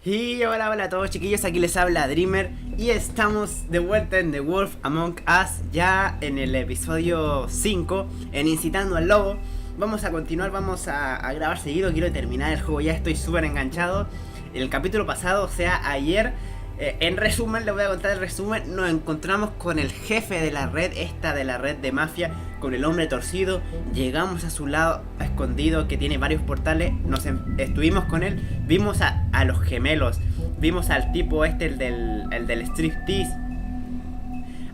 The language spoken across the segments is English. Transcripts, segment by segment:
Y hola, hola a todos chiquillos, aquí les habla Dreamer y estamos de vuelta en The Wolf Among Us, ya en el episodio 5, en Incitando al Lobo. Vamos a continuar, vamos a grabar seguido, quiero terminar el juego, ya estoy súper enganchado. El capítulo pasado, o sea, ayer, en resumen, les voy a contar el resumen, nos encontramos con el jefe de la red, de la red de mafia, con el hombre torcido. Llegamos a su lado escondido que tiene varios portales, estuvimos con él, vimos a los gemelos, vimos al tipo el del striptease,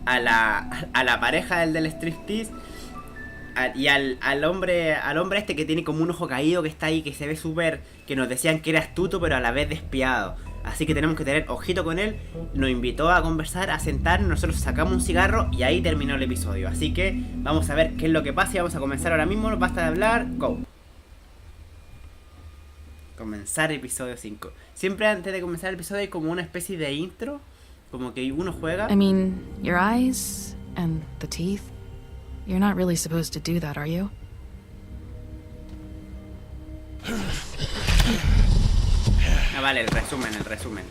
a la pareja del striptease, y al hombre este que tiene como un ojo caído, que está ahí, que se ve súper, que nos decían que era astuto pero a la vez despiadado. Así que tenemos que tener ojito con él. Nos invitó a conversar, a sentarnos, nosotros sacamos un cigarro y ahí terminó el episodio. Así que vamos a ver qué es lo que pasa y vamos a comenzar ahora mismo. Basta de hablar, go. Comenzar episodio 5. Siempre antes de comenzar el episodio hay como una especie de intro, como que uno juega. I mean, your eyes and the teeth. You're not really supposed to do that, are you? Ah, vale, el resumen.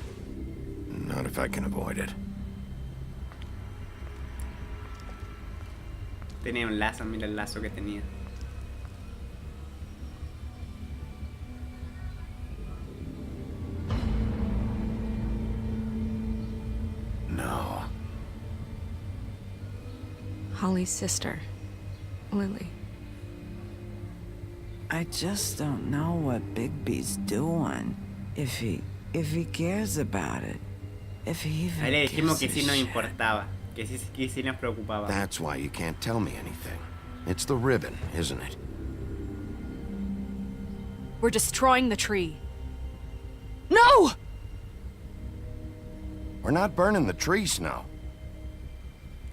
Not if I can avoid it. Tenía un lazo, mira el lazo que tenía. No. Holly's sister, Lily. I just don't know what Bigby's doing. If he cares about it. If he even Ahí le dijimos que gives sí a nos shit. importaba, que sí nos preocupaba. That's why you can't tell me anything. It's the ribbon, isn't it? We're destroying the tree. No! We're not burning the tree, Snow.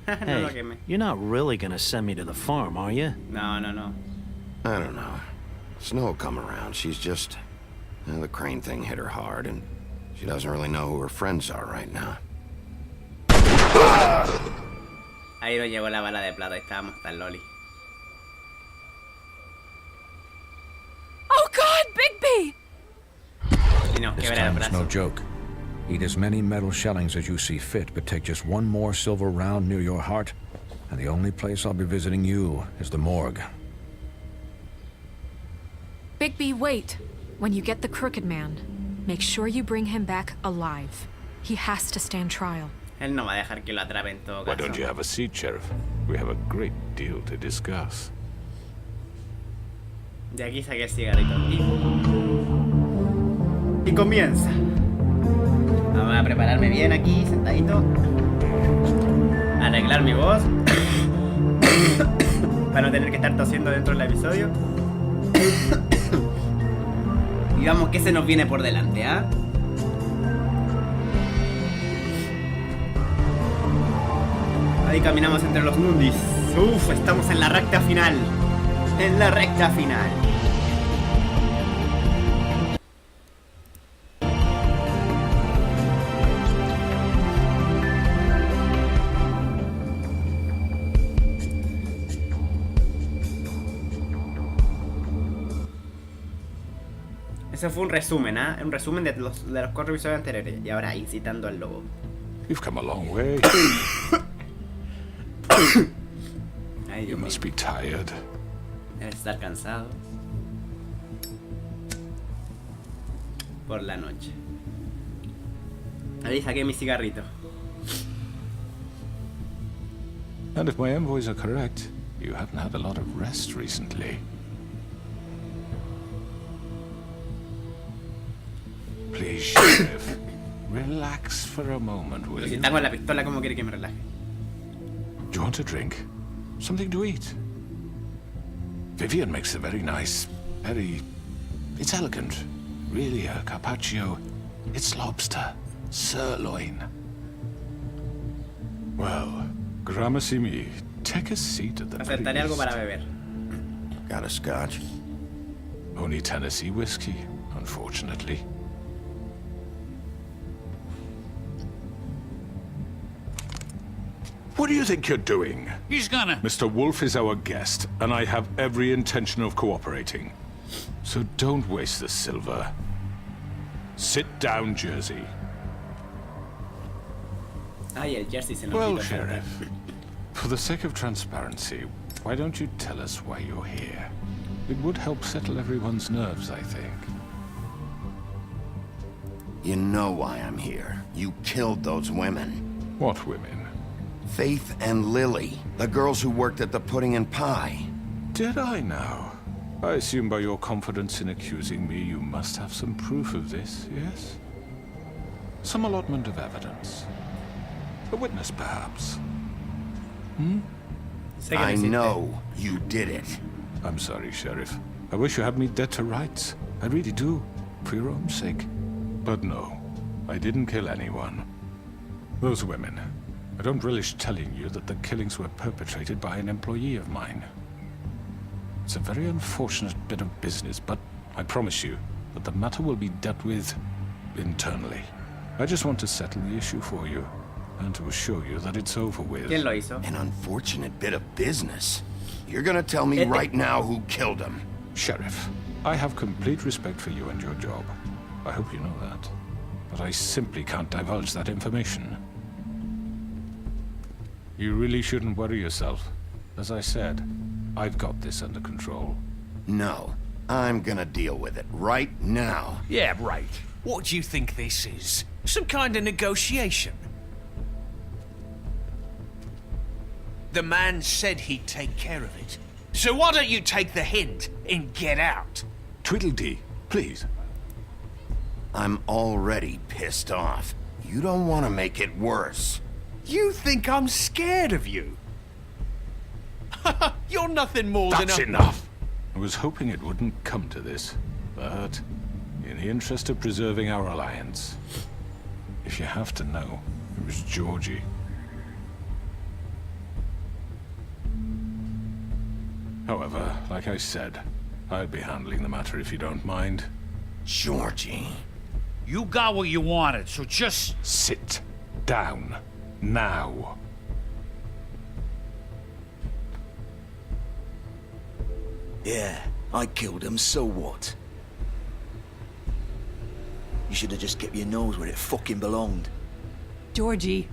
No lo Hey, quemé. you're not really gonna send me to the farm, are you? No. I don't know. Snow will come around. She's just... the crane thing hit her hard, and she doesn't really know who her friends are right now. Ahí nos llegó la bala de plata y estábamos tan loli. Oh God, Bigby! Y nos This quebra el time it's no brazo. joke. Eat as many metal shellings as you see fit, but take just one more silver round near your heart, and the only place I'll be visiting you is the morgue. Bigby, wait. When you get the Crooked Man, make sure you bring him back alive. He has to stand trial. Él no va a dejar que lo atrape en todo Why caso. don't you have a seat, Sheriff? We have a great deal to discuss. De aquí saqué el cigarrito y comienza. Vamos a prepararme bien aquí, sentadito. Arreglar mi voz para no tener que estar tosiendo dentro del episodio. Y vamos, que se nos viene por delante, ¿ah? Ahí caminamos entre los mundis. Uf, estamos en la recta final. En la recta final. Eso fue un resumen, ¿ah? Un resumen de los 4 episodios anteriores. Y ahora incitando al lobo. You've come a long way. Ay, You Dios must mío. be tired. Debe estar cansado. Por la noche. Ahí saqué mi cigarrito. And if my envoys are correct, you haven't had a lot of rest recently. Please, Sheriff, relax for a moment, will Pero si you? está con la pistola, ¿cómo quiere que me relaje? Do you want a drink? Something to eat? Vivian makes a very nice, it's elegant. Really a carpaccio. It's lobster, sirloin. Well, gramercy me. Take a seat at the very Aceptaré algo para least. beber. Got a scotch? Only Tennessee whiskey, unfortunately. What do you think you're doing? He's gonna... Mr. Wolf is our guest, and I have every intention of cooperating. So don't waste the silver. Sit down, Jersey. Ay, el Jersey se nos Well, quitó. Sheriff, for the sake of transparency, why don't you tell us why you're here? It would help settle everyone's nerves, I think. You know why I'm here. You killed those women. What women? Faith and Lily, the girls who worked at the Pudding and Pie. Did I now? I assume by your confidence in accusing me, you must have some proof of this, yes? Some allotment of evidence. A witness, perhaps. Sé que I lo hiciste. know you did it. I'm sorry, Sheriff. I wish you had me dead to rights. I really do, for your own sake. But no, I didn't kill anyone. Those women. I don't relish telling you that the killings were perpetrated by an employee of mine. It's a very unfortunate bit of business, but I promise you that the matter will be dealt with internally. I just want to settle the issue for you, and to assure you that it's over with. ¿Quién lo hizo? An unfortunate bit of business. You're gonna tell me Este. right now who killed him. Sheriff, I have complete respect for you and your job. I hope you know that. But I simply can't divulge that information. You really shouldn't worry yourself. As I said, I've got this under control. No, I'm gonna deal with it right now. Yeah, right. What do you think this is? Some kind of negotiation? The man said he'd take care of it. So why don't you take the hint and get out? Tweedledee, please. I'm already pissed off. You don't want to make it worse. You think I'm scared of you? You're nothing more That's than a... enough! I was hoping it wouldn't come to this, but in the interest of preserving our alliance, if you have to know, it was Georgie. However, like I said, I'd be handling the matter if you don't mind. Georgie. You got what you wanted, so just... Sit down. Now. Yeah, I killed him, so what? You should have just kept your nose where it fucking belonged. Georgie.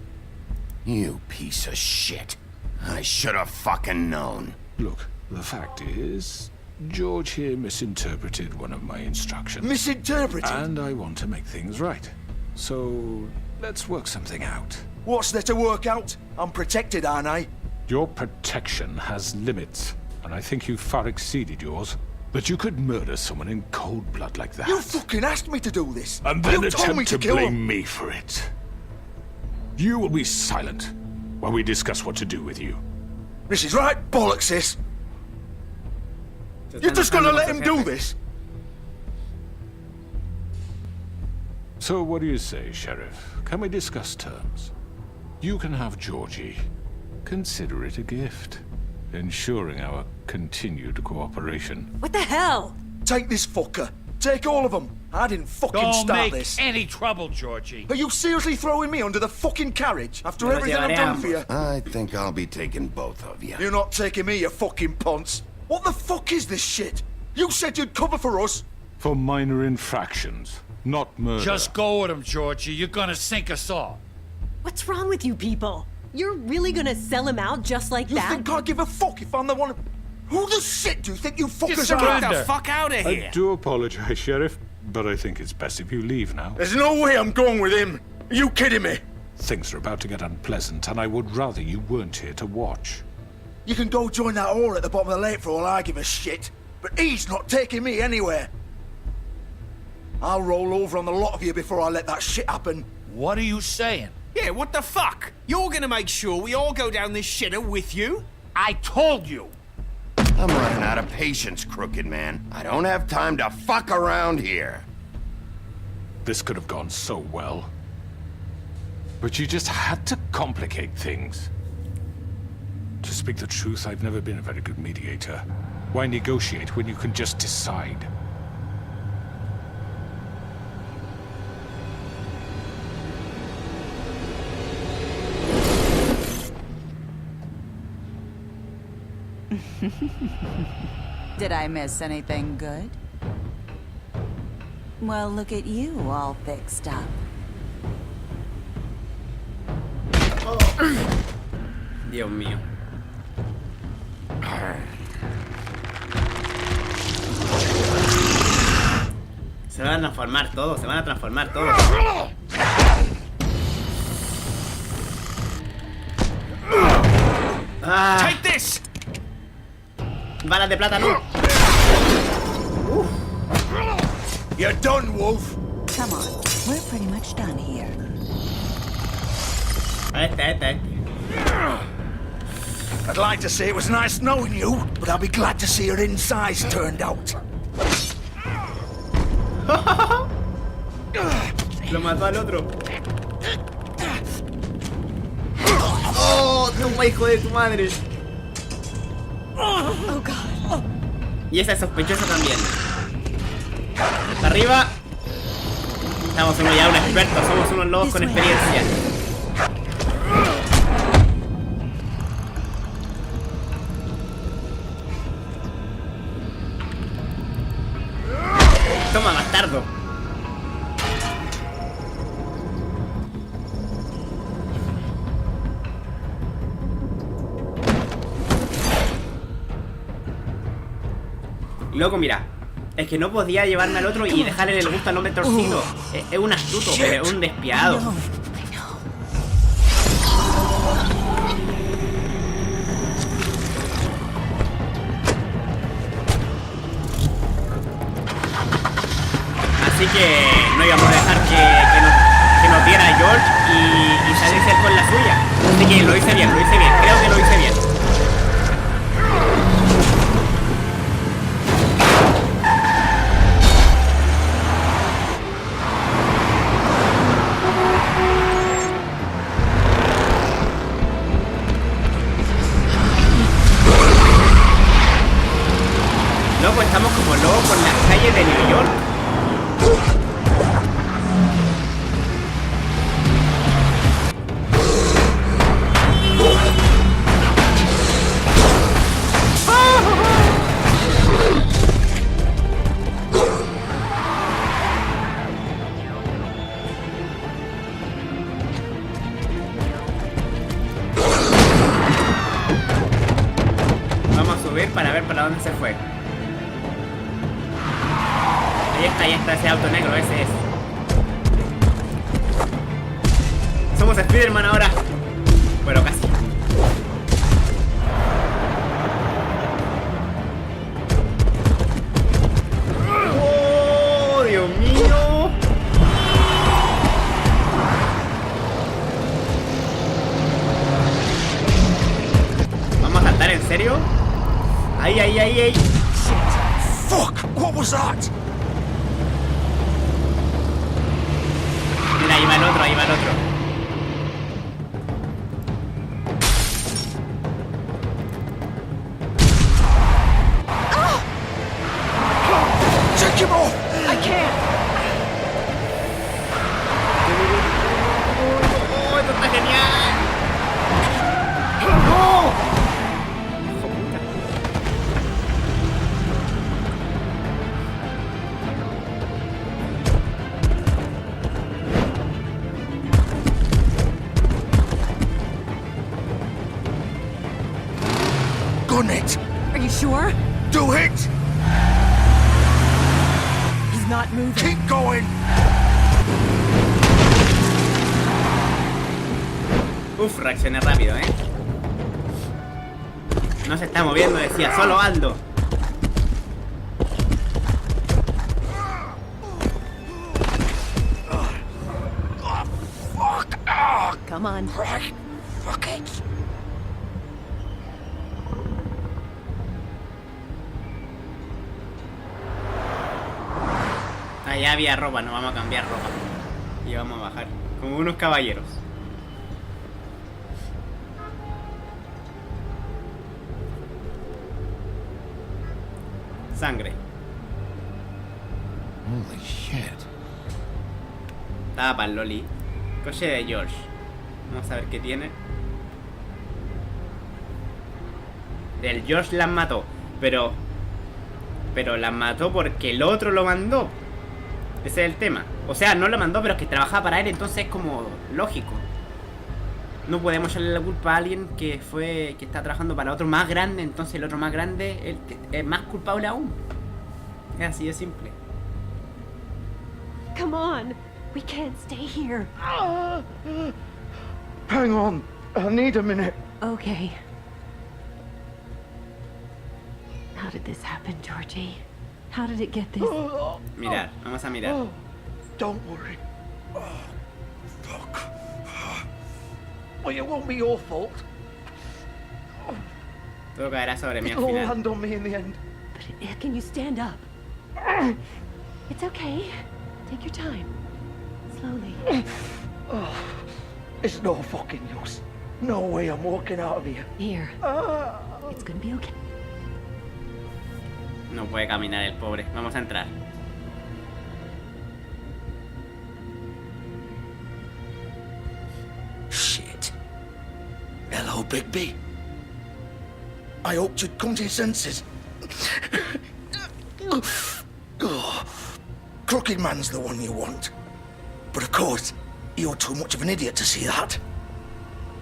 You piece of shit. I should have fucking known. Look, the fact is, George here misinterpreted one of my instructions. Misinterpreted? And I want to make things right. So, let's work something out. What's there to work out? I'm protected, aren't I? Your protection has limits, and I think you've far exceeded yours. But you could murder someone in cold blood like that. You fucking asked me to do this. And then you told me attempt to to kill blame him. me for it. You will be silent while we discuss what to do with you. This is right bollocks, sis. You're just gonna let him do this? So what do you say, Sheriff? Can we discuss terms? You can have Georgie. Consider it a gift, ensuring our continued cooperation. What the hell? Take this fucker. Take all of them. I didn't fucking Don't start make this. any trouble, Georgie. Are you seriously throwing me under the fucking carriage after Pero everything I've done for you? I think I'll be taking both of you. You're not taking me, you fucking ponce. What the fuck is this shit? You said you'd cover for us. For minor infractions, not murder. Just go with him, Georgie. You're gonna sink us all. What's wrong with you people? You're really gonna sell him out just like You that? think I give a fuck if I'm the one? Who the shit do you think you fuckers are? Get the fuck out of I here. do apologize, Sheriff, but I think it's best if you leave now. There's no way I'm going with him. Are you kidding me? Things are about to get unpleasant, and I would rather you weren't here to watch. You can go join that whore at the bottom of the lake for all I give a shit. But he's not taking me anywhere. I'll roll over on the lot of you before I let that shit happen. What are you saying? Yeah, what the fuck? You're gonna make sure we all go down this shitter with you? I told you. I'm running out of patience, crooked man. I don't have time to fuck around here. This could have gone so well. But you just had to complicate things. To speak the truth, I've never been a very good mediator. Why negotiate when you can just decide? Did I miss anything good? Well, look at you, all fixed up. Dios mío. Se van a transformar todos, se van a transformar todos. Ah. Take this. Balas de plata, no. You're done, Wolf. Come on, we're pretty much done here. Este. I'd like to say it was nice knowing you, but I'll be glad to see your insides turned out. Lo mató al otro. Oh, toma, hijo de tu madre. Oh, God. Y esa es sospechosa también. Hasta arriba. Estamos uno ya un experto, somos unos lobos con experiencia. Toma, bastardo. Loco, mira. Es que no podía llevarme al otro y dejarle el gusto al hombre torcido. Es un astuto, es un despiadado. Así que no íbamos a dejar que nos diera George y salirse él con la suya. Así que lo hice bien, creo que lo hice bien. Loco, estamos como locos por las calles de New York. Vamos a subir para ver para dónde se fue. Ahí está, ese auto negro, ese es. Somos Spider-Man ahora. Bueno, casi. ¡Oh, Dios mío! ¿Vamos a saltar en serio? ¡Ay! Fuck! What was that? Mira, ahí va el otro. Take him off! I can't. ¡Oh, esto está genial! ¡No! Gun it! Are you sure? Do it! He's not moving. Keep going! Uf, reaccioné rápido, No se está moviendo, decía, solo Aldo. Come on. Fuck it! Allá había ropa, nos vamos a cambiar ropa. Y vamos a bajar, como unos caballeros. Sangre. Holy shit. Tapa el loli. Coche de George. Vamos a ver qué tiene. El George las mató. Pero las mató porque el otro lo mandó. Ese es el tema. O sea, no lo mandó, pero es que trabajaba para él, entonces es como lógico. No podemos echarle la culpa a alguien que está trabajando para otro más grande, entonces el otro más grande es más culpable aún. Es así de simple. Come on. We can't stay here. Hang on. I need a minute. Okay. How did this happen, Georgie? How did it get this? Mirar, vamos a mirar. Don't worry. Fuck. Well, it won't be your fault. Todo caerá sobre mí al It'll all final. land on me in the end. But can you stand up? It's okay. Take your time. Slowly. It's no fucking use. No way I'm walking out of here. Here. It's gonna be okay. No puede caminar el pobre. Vamos a entrar. Shit. Hello, Bigby. I hoped you'd come to your senses. Crooked Man's the one you want. But of course, you're too much of an idiot to see that.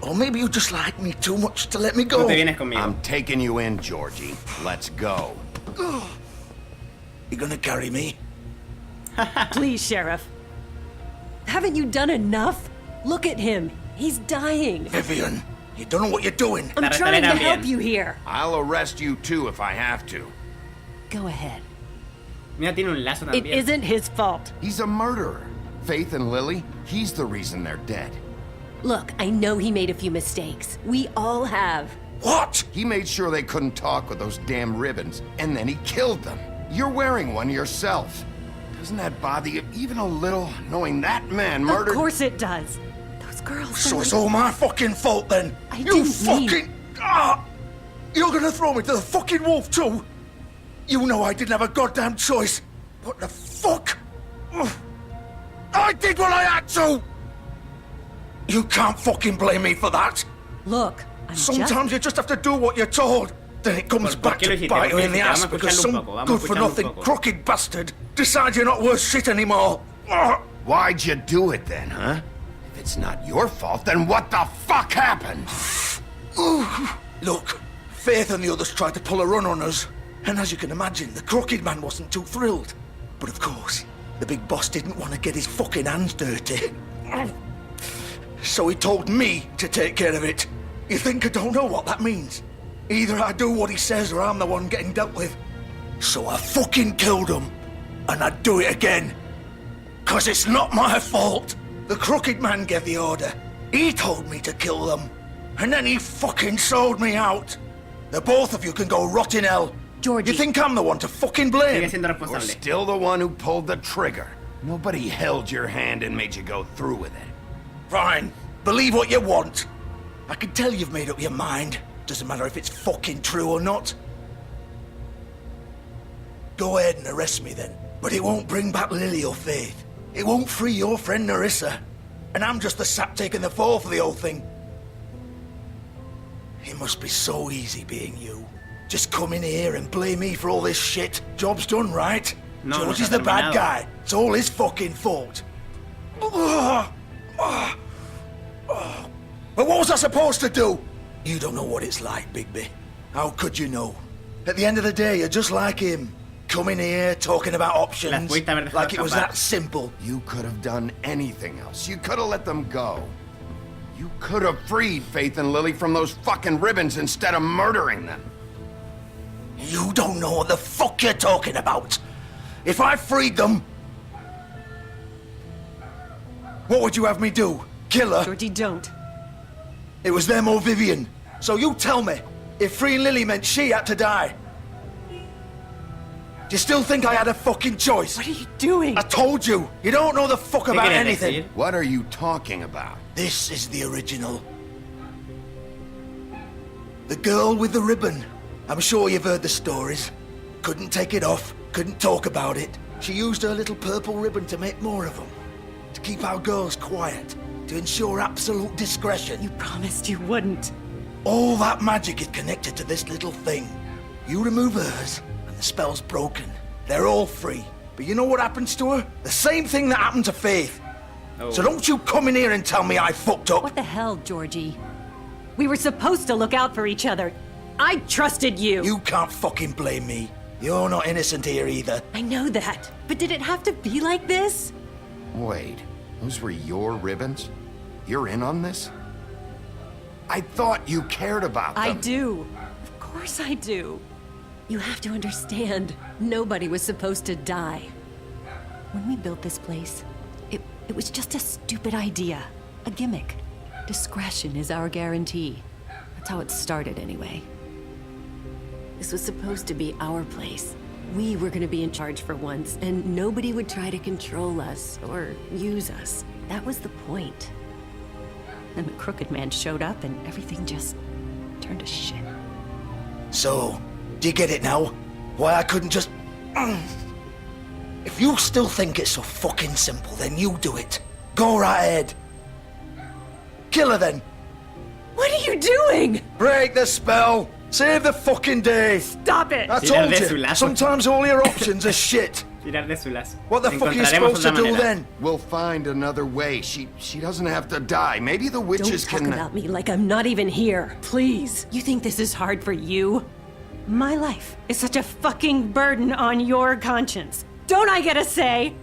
Or maybe you just like me too much to let me go. Tú te vienes conmigo. I'm taking you in, Georgie. Let's go. You gonna carry me? Please, Sheriff. Haven't you done enough? Look at him. He's dying. Vivian, you don't know what you're doing. I'm trying to help you here. I'll arrest you too if I have to. Go ahead. Mira, tiene un lazo It también. isn't his fault. He's a murderer. Faith and Lily, he's the reason they're dead. Look, I know he made a few mistakes. We all have. What? He made sure they couldn't talk with those damn ribbons, and then he killed them. You're wearing one yourself. Doesn't that bother you even a little, knowing that man murdered... Of course it does. Those girls... So it's all my fucking fault then? I you didn't fucking... mean- You're gonna throw me to the fucking wolf too? You know I didn't have a goddamn choice. What the fuck? I did what I had to! You can't fucking blame me for that. Look, I'm Sometimes you just have to do what you're told. Then it comes ¿Por back qué lo to hiciste? bite you ¿Por qué in the lo hiciste? ass Vamos a because escucharlo some un poco, vamos a escucharlo un good-for-nothing poco. crooked bastard decides you're not worth shit anymore. Why'd you do it then, huh? If it's not your fault, then what the fuck happened? Look, Faith and the others tried to pull a run on us. And as you can imagine, the Crooked Man wasn't too thrilled. But of course, the big boss didn't want to get his fucking hands dirty. So he told me to take care of it. You think I don't know what that means? Either I do what he says or I'm the one getting dealt with. So I fucking killed him. And I'd do it again. 'Cause it's not my fault. The Crooked Man gave the order. He told me to kill them. And then he fucking sold me out. The both of you can go rot in hell. Georgie. You think I'm the one to fucking blame? Sigue siendo You're responsable. still the one who pulled the trigger. Nobody held your hand and made you go through with it. Fine. Believe what you want. I can tell you've made up your mind. Doesn't matter if it's fucking true or not. Go ahead and arrest me then. But it won't bring back Lily or Faith. It won't free your friend Narissa. And I'm just the sap taking the fall for the whole thing. It must be so easy being you. Just come in here and blame me for all this shit. Job's done, right? No, George no is the está bad terminado. guy. It's all his fucking fault. But what was I supposed to do? You don't know what it's like, Bigby. How could you know? At the end of the day, you're just like him. Coming here, talking about options, Las pudiste haber dejado like it was escapar. that simple. You could have done anything else. You could have let them go. You could have freed Faith and Lily from those fucking ribbons instead of murdering them. You don't know what the fuck you're talking about. If I freed them... What would you have me do? Kill her? Georgie, don't. It was them or Vivian. So you tell me, if freeing Lily meant she had to die, do you still think I had a fucking choice? What are you doing? I told you, you don't know the fuck ¿Qué about quieres anything. decir? What are you talking about? This is the original. The girl with the ribbon. I'm sure you've heard the stories. Couldn't take it off, couldn't talk about it. She used her little purple ribbon to make more of them. To keep our girls quiet. To ensure absolute discretion. You promised you wouldn't. All that magic is connected to this little thing. You remove hers, and the spell's broken. They're all free, But you know what happens to her? The same thing that happened to Faith. Oh. So don't you come in here and tell me I fucked up. What the hell, Georgie? We were supposed to look out for each other. I trusted you. You can't fucking blame me. You're not innocent here either. I know that. But did it have to be like this? Wait, those were your ribbons? You're in on this? I thought you cared about them. I do. Of course I do. You have to understand, nobody was supposed to die. When we built this place, it was just a stupid idea. A gimmick. Discretion is our guarantee. That's how it started anyway. This was supposed to be our place. We were gonna be in charge for once, and nobody would try to control us or use us. That was the point. Then the crooked man showed up and everything just turned to shit. So, do you get it now? Why I couldn't just... If you still think it's so fucking simple, then you do it. Go right ahead. Kill her then. What are you doing? Break the spell. Save the fucking day. Stop it. I told you, sometimes all your options are shit. Tirar de su lazo. What the fuck are you supposed to do then? We'll find another way. She doesn't have to die. Maybe the witches Don't can... talk about me like I'm not even here. Please. You think this is hard for you? My life is such a fucking burden on your conscience. Don't I get a say?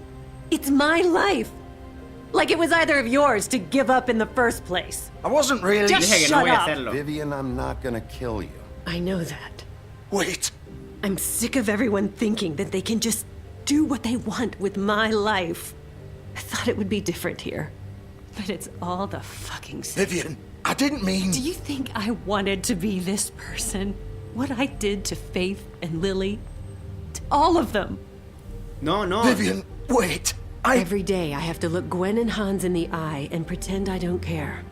It's my life. Like it was either of yours to give up in the first place. I wasn't really... Just shut up. Vivian, I'm not gonna kill you. I know that. Wait. I'm sick of everyone thinking that they can just do what they want with my life. I thought it would be different here. But it's all the fucking same. Vivian, I didn't mean... Do you think I wanted to be this person? What I did to Faith and Lily? To all of them? No, no. Vivian, wait. Every day I have to look Gwen and Hans in the eye and pretend I don't care.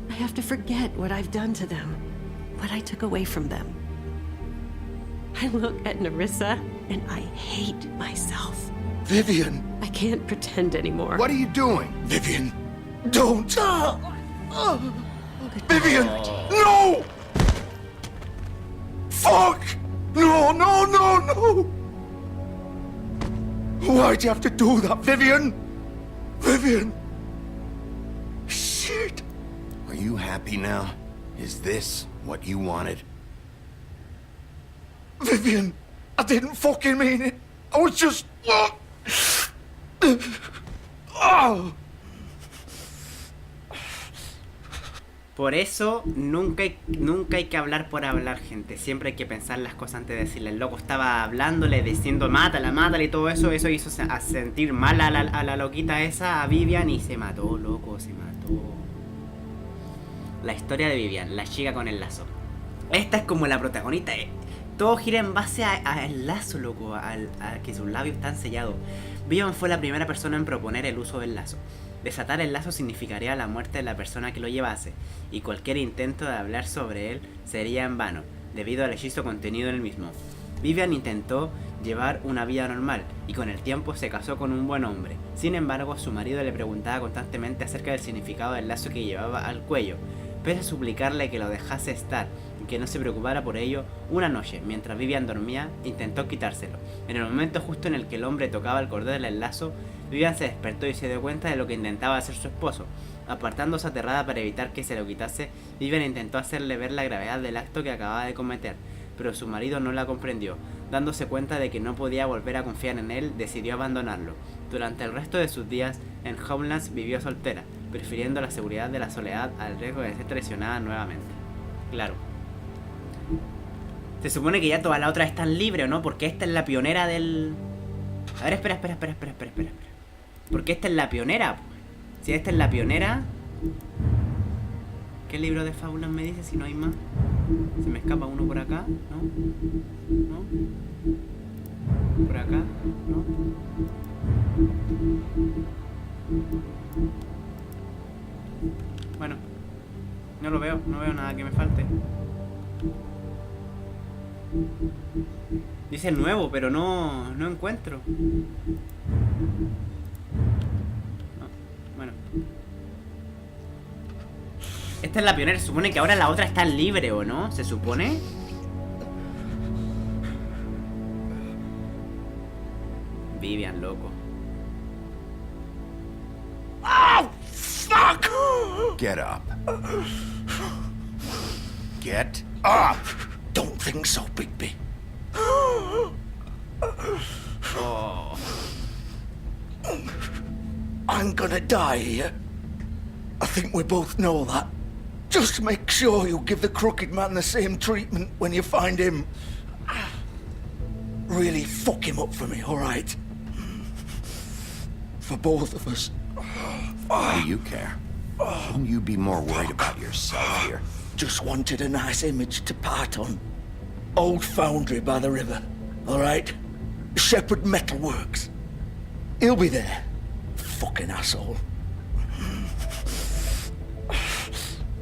I have to forget what I've done to them, what I took away from them. I look at Nerissa and I hate myself. Vivian. I can't pretend anymore. What are you doing? Vivian, don't. Vivian, no! Fuck! No, no, no, no! Why'd you have to do that, Vivian? Vivian! Shit! Are you happy now? Is this what you wanted? Vivian, I didn't fucking mean it. I was just... Oh. Por eso nunca hay que hablar por hablar, gente. Siempre hay que pensar las cosas antes de decirle. El loco estaba hablándole, diciendo mátala, mátala y todo eso. Eso hizo a sentir mal a la loquita esa, a Vivian, y se mató, loco, se mató. La historia de Vivian, la chica con el lazo. Esta es como la protagonista. Todo gira en base al lazo, loco, a que sus labios están sellados. Vivian fue la primera persona en proponer el uso del lazo. Desatar el lazo significaría la muerte de la persona que lo llevase, y cualquier intento de hablar sobre él sería en vano, debido al hechizo contenido en el mismo. Vivian intentó llevar una vida normal, y con el tiempo se casó con un buen hombre. Sin embargo, su marido le preguntaba constantemente acerca del significado del lazo que llevaba al cuello. Pese a suplicarle que lo dejase estar y que no se preocupara por ello, una noche, mientras Vivian dormía, intentó quitárselo. En el momento justo en el que el hombre tocaba el cordón del lazo, Vivian se despertó y se dio cuenta de lo que intentaba hacer su esposo. Apartándose aterrada para evitar que se lo quitase, Vivian intentó hacerle ver la gravedad del acto que acababa de cometer, pero su marido no la comprendió. Dándose cuenta de que no podía volver a confiar en él, decidió abandonarlo. Durante el resto de sus días en Homelands vivió soltera, prefiriendo la seguridad de la soledad al riesgo de ser traicionada nuevamente. Claro. Se supone que ya todas las otras están libres, ¿o no? Porque esta es la pionera del... A ver, espera. Porque esta es la pionera, pues. Si esta es la pionera... ¿Qué libro de fábulas me dice si no hay más? Se me escapa uno por acá, ¿no? ¿No? Por acá, ¿no? Bueno, no lo veo, no veo nada que me falte. Dice nuevo, pero no encuentro. No, bueno. Esta es la pionera, se supone que ahora la otra está libre, ¿o no? ¿Se supone? Vivian, loco. Oh, fuck! Get up. Get up! Don't think so, Bigby. Oh. I'm gonna die here. I think we both know that. Just make sure you give the crooked man the same treatment when you find him. Really fuck him up for me, all right? For both of us. Why do you care? Shouldn't you be more worried about yourself here? Just wanted a nice image to part on. Old foundry by the river, all right? Shepherd Metalworks. He'll be there. Fucking asshole.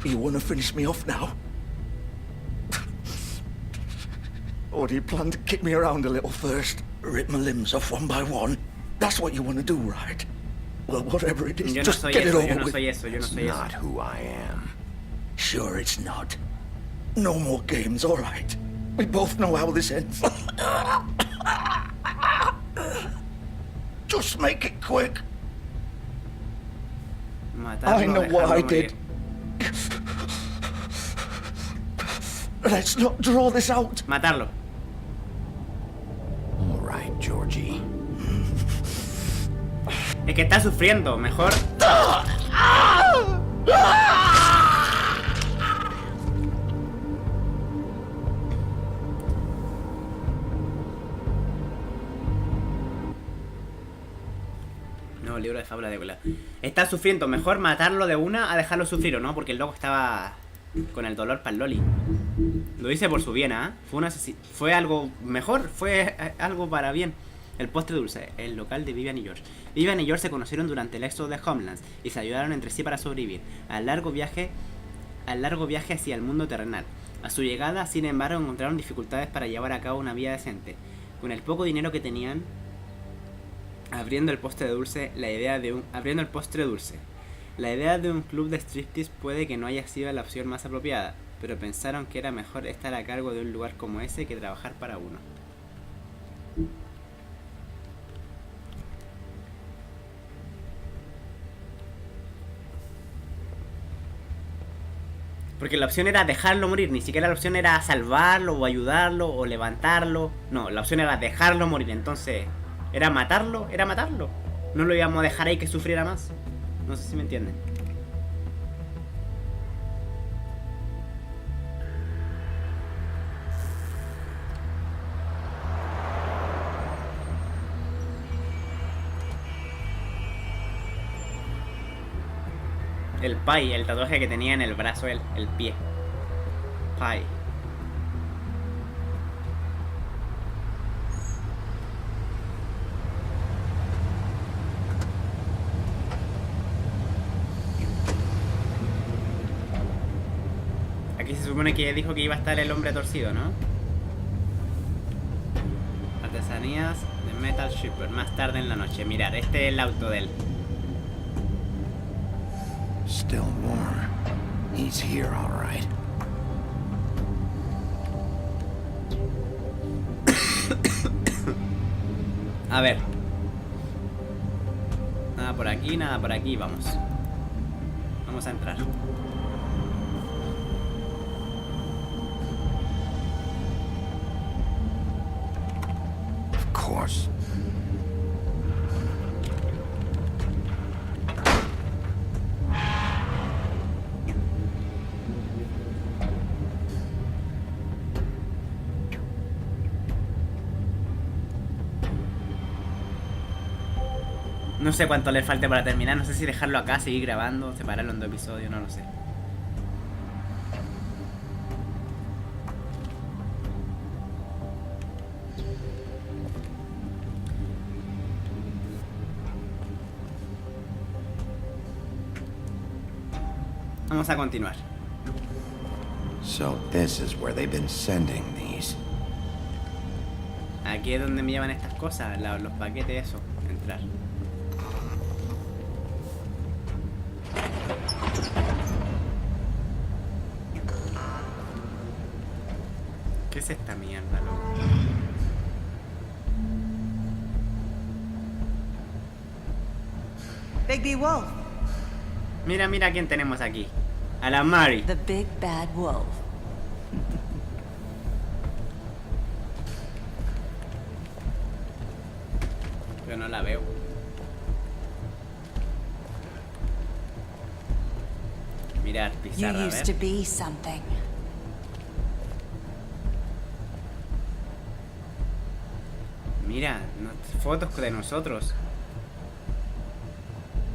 You want to finish me off now? Or do you plan to kick me around a little first? Rip my limbs off one by one? That's what you want to do, right? Well, whatever it is, just get it over with. It's not who I am. Sure it's not. No more games, all right? We both know how this ends. Just make it quick. I know what I did. Let's not draw this out. Matarlo. All right, Georgie. Es que está sufriendo, mejor. No, libro de fábula de cola. Está sufriendo, mejor matarlo de una a dejarlo sufrir, ¿o no? Porque el loco estaba con el dolor para el loli. Lo hice por su bien, ¿ah? Fue algo mejor, fue algo para bien. El postre dulce, el local de Vivian y George. Vivian y George se conocieron durante el éxodo de Homelands y se ayudaron entre sí para sobrevivir al largo viaje hacia el mundo terrenal. A su llegada, sin embargo, encontraron dificultades para llevar a cabo una vida decente. Con el poco dinero que tenían, abriendo el postre dulce, la idea de un club de striptease puede que no haya sido la opción más apropiada, pero pensaron que era mejor estar a cargo de un lugar como ese que trabajar para uno. Porque la opción era dejarlo morir, ni siquiera la opción era salvarlo o ayudarlo o levantarlo. No, la opción era dejarlo morir, entonces era matarlo. No lo íbamos a dejar ahí que sufriera más. No sé si me entienden. El Pai, el tatuaje que tenía en el brazo, el pie. Pai. Aquí se supone que dijo que iba a estar el hombre torcido, ¿no? Artesanías de Metal Shipper, más tarde en la noche. Mirar, este es el auto de él. Still warm. He's here, all right. A ver. Nada por aquí, vamos. Vamos a entrar. Of course. No sé cuánto le falte para terminar, no sé si dejarlo acá, seguir grabando, separarlo en 2 episodios, no lo sé. Vamos a continuar. So this is where they've been sending these. Aquí es donde me llevan estas cosas, los paquetes, eso, entrar. ¿Qué es esta mierda, loco? Bigby Wolf. Mira, mira quién tenemos aquí. A la Mary. The big bad wolf. Yo no la veo. Mirar, You pizarra, a used to ver. be something. Mira, fotos de nosotros.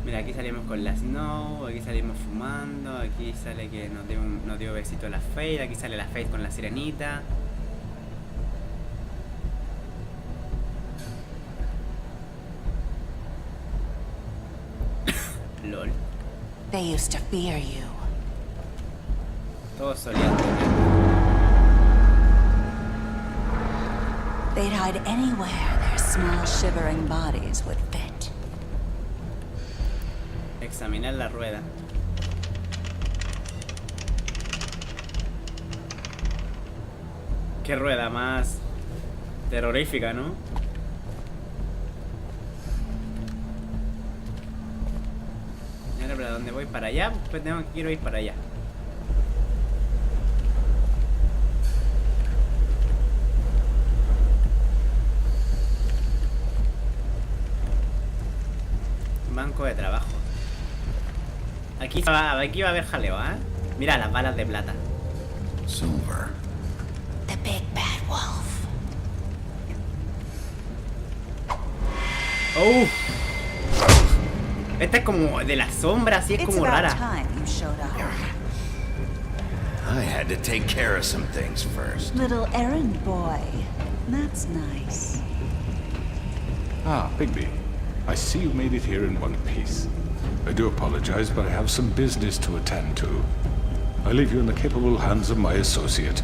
Mira, aquí salimos con la Snow, aquí salimos fumando, aquí sale que nos dio besito a la Faith, aquí sale la Faith con la sirenita. LOL. They used to fear you. Todos solían tener. They'd hide anywhere their small shivering bodies would fit. Examinar la rueda. Qué rueda más terrorífica, ¿no? Y ahora, ¿para dónde voy? ¿Para allá? Pues quiero ir para allá. Banco de trabajo. Aquí va a haber jaleo, ¿eh? Mira las balas de plata. Silver. The big bad wolf. ¡Oh! Esta es como de la sombra, así es It's como about rara. time you showed up. I had to take care of some things first. Little errand boy. That's nice. Ah, Bigby. I see you made it here in one piece. I do apologize, but I have some business to attend to. I leave you in the capable hands of my associate.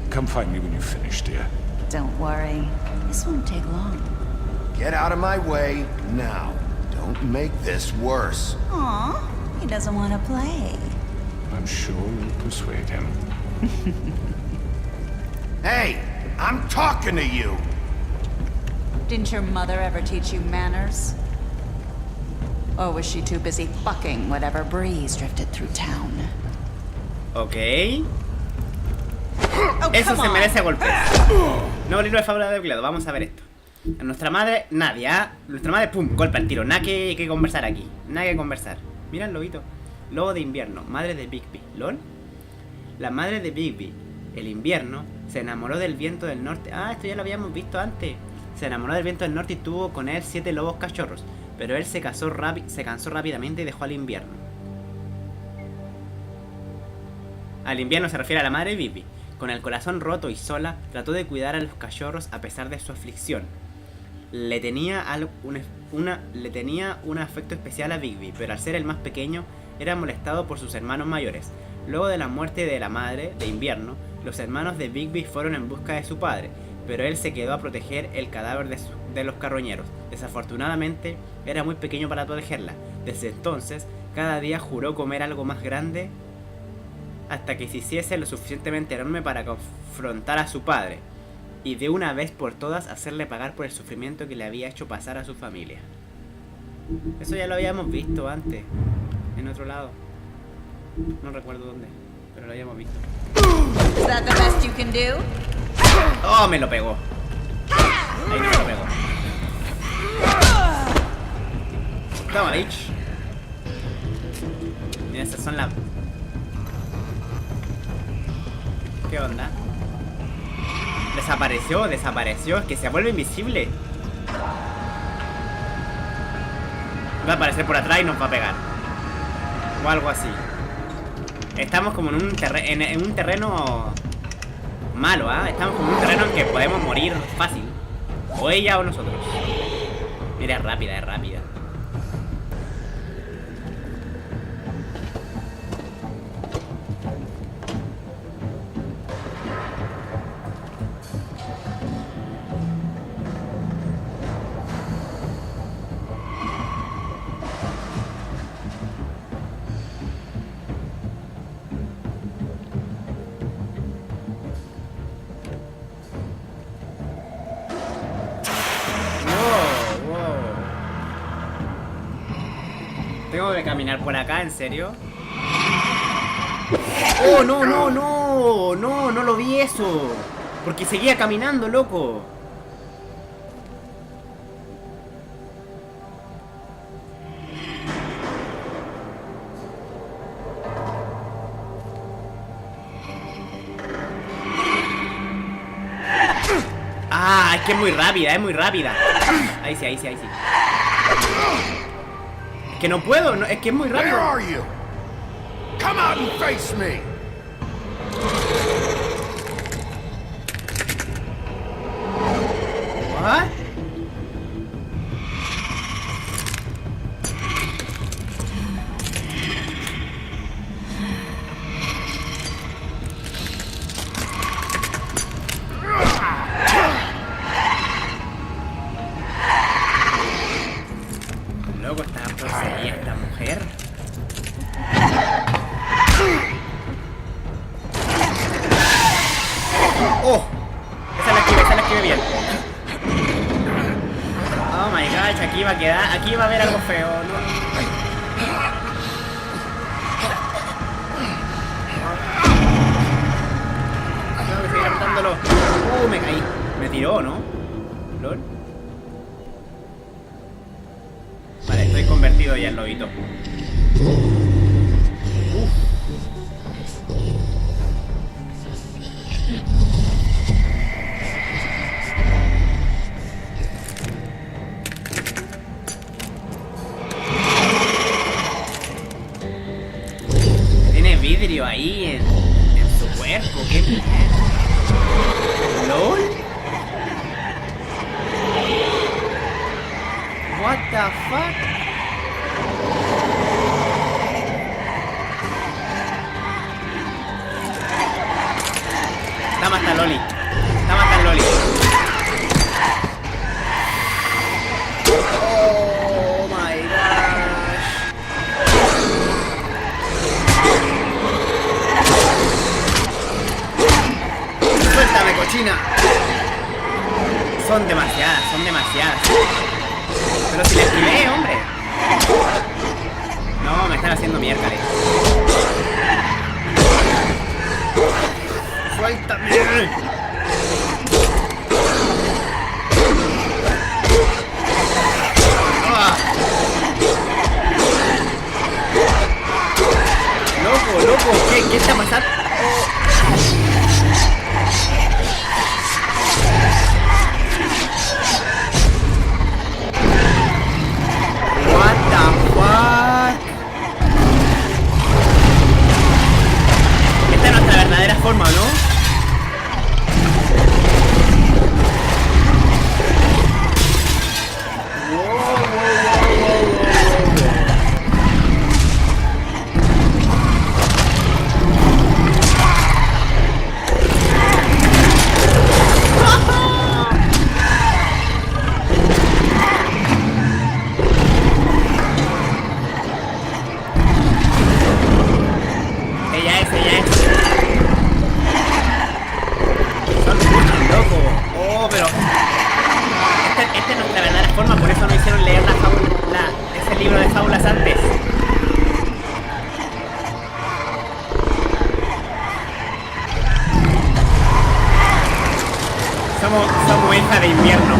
Come find me when you've finished, dear. Don't worry. This won't take long. Get out of my way now. Don't make this worse. Aw, he doesn't want to play. I'm sure you'll persuade him. Hey, I'm talking to you. Didn't your mother ever teach you manners? Or was she too busy fucking whatever breeze drifted through town? Ok. Oh, Eso come se on. merece golpes. No, libro de fábula de empleado. Vamos a ver esto. A nuestra madre, nadie, ¿ah? Nuestra madre, pum, golpe al tiro. Nada que conversar aquí. Nada que conversar. Mira el lobito. Lobo de invierno, madre de Bigby. ¿Lol? La madre de Bigby, el invierno, se enamoró del viento del norte. Ah, esto ya lo habíamos visto antes. Se enamoró del viento del norte y tuvo con él 7 lobos cachorros. Pero él se cansó rápidamente y dejó al invierno. Al invierno se refiere a la madre de Bigby. Con el corazón roto y sola, trató de cuidar a los cachorros a pesar de su aflicción. Le tenía un afecto especial a Bigby, pero al ser el más pequeño, era molestado por sus hermanos mayores. Luego de la muerte de la madre de invierno, los hermanos de Bigby fueron en busca de su padre, pero él se quedó a proteger el cadáver de los carroñeros. Desafortunadamente, era muy pequeño para protegerla. Desde entonces, cada día juró comer algo más grande hasta que se hiciese lo suficientemente enorme para confrontar a su padre y de una vez por todas hacerle pagar por el sufrimiento que le había hecho pasar a su familia. Eso ya lo habíamos visto antes, en otro lado. No recuerdo dónde, pero lo habíamos visto. Is that the best you can do? ¡Oh, me lo pegó! Ahí no me lo pegó. Toma, bitch. Mira, estas son las... ¿Qué onda? Desapareció, es que se vuelve invisible. Va a aparecer por atrás y nos va a pegar. O algo así. Estamos como en un terreno malo, ¿ah? Estamos como en un terreno en que podemos morir fácil. O ella o nosotros. Mira, es rápida, es rápida. Tengo que caminar por acá, ¿en serio? ¡Oh, no, no, no! No, no lo vi eso. Porque seguía caminando, loco. Ah, es que es muy rápida, es muy rápida. Ahí sí, ahí sí, ahí sí. Es que no puedo, no, es que es muy rápido. Where are you? Come out and face me. What? Loco, está poseída esta mujer. ¡Oh! Esa la esquivé bien. Oh my gosh, aquí va a quedar, aquí va a haber algo feo, ¿no? Tengo que seguir apuntándolo. Me caí. Me tiró, ¿no? ¿Lol? Vale, estoy convertido ya en lobito. Tiene vidrio ahí en su cuerpo. ¿Qué mierda? ¿Lol? What the fuck? Está más tan loli. Está más tan loli. Oh my gosh. Suéltame, cochina. Son demasiadas, son demasiadas. Pero si le esquivé, hombre. No, me están haciendo miércoles. ¡Suéltame! ¡Ah! Loco, loco, ¿qué está pasando? What the fuck? Esta es nuestra verdadera forma, ¿no? Ella es. Son muchos, loco. Oh, pero esta es nuestra verdadera forma, por eso no hicieron leer ese libro de fábulas antes. Somos hija de invierno.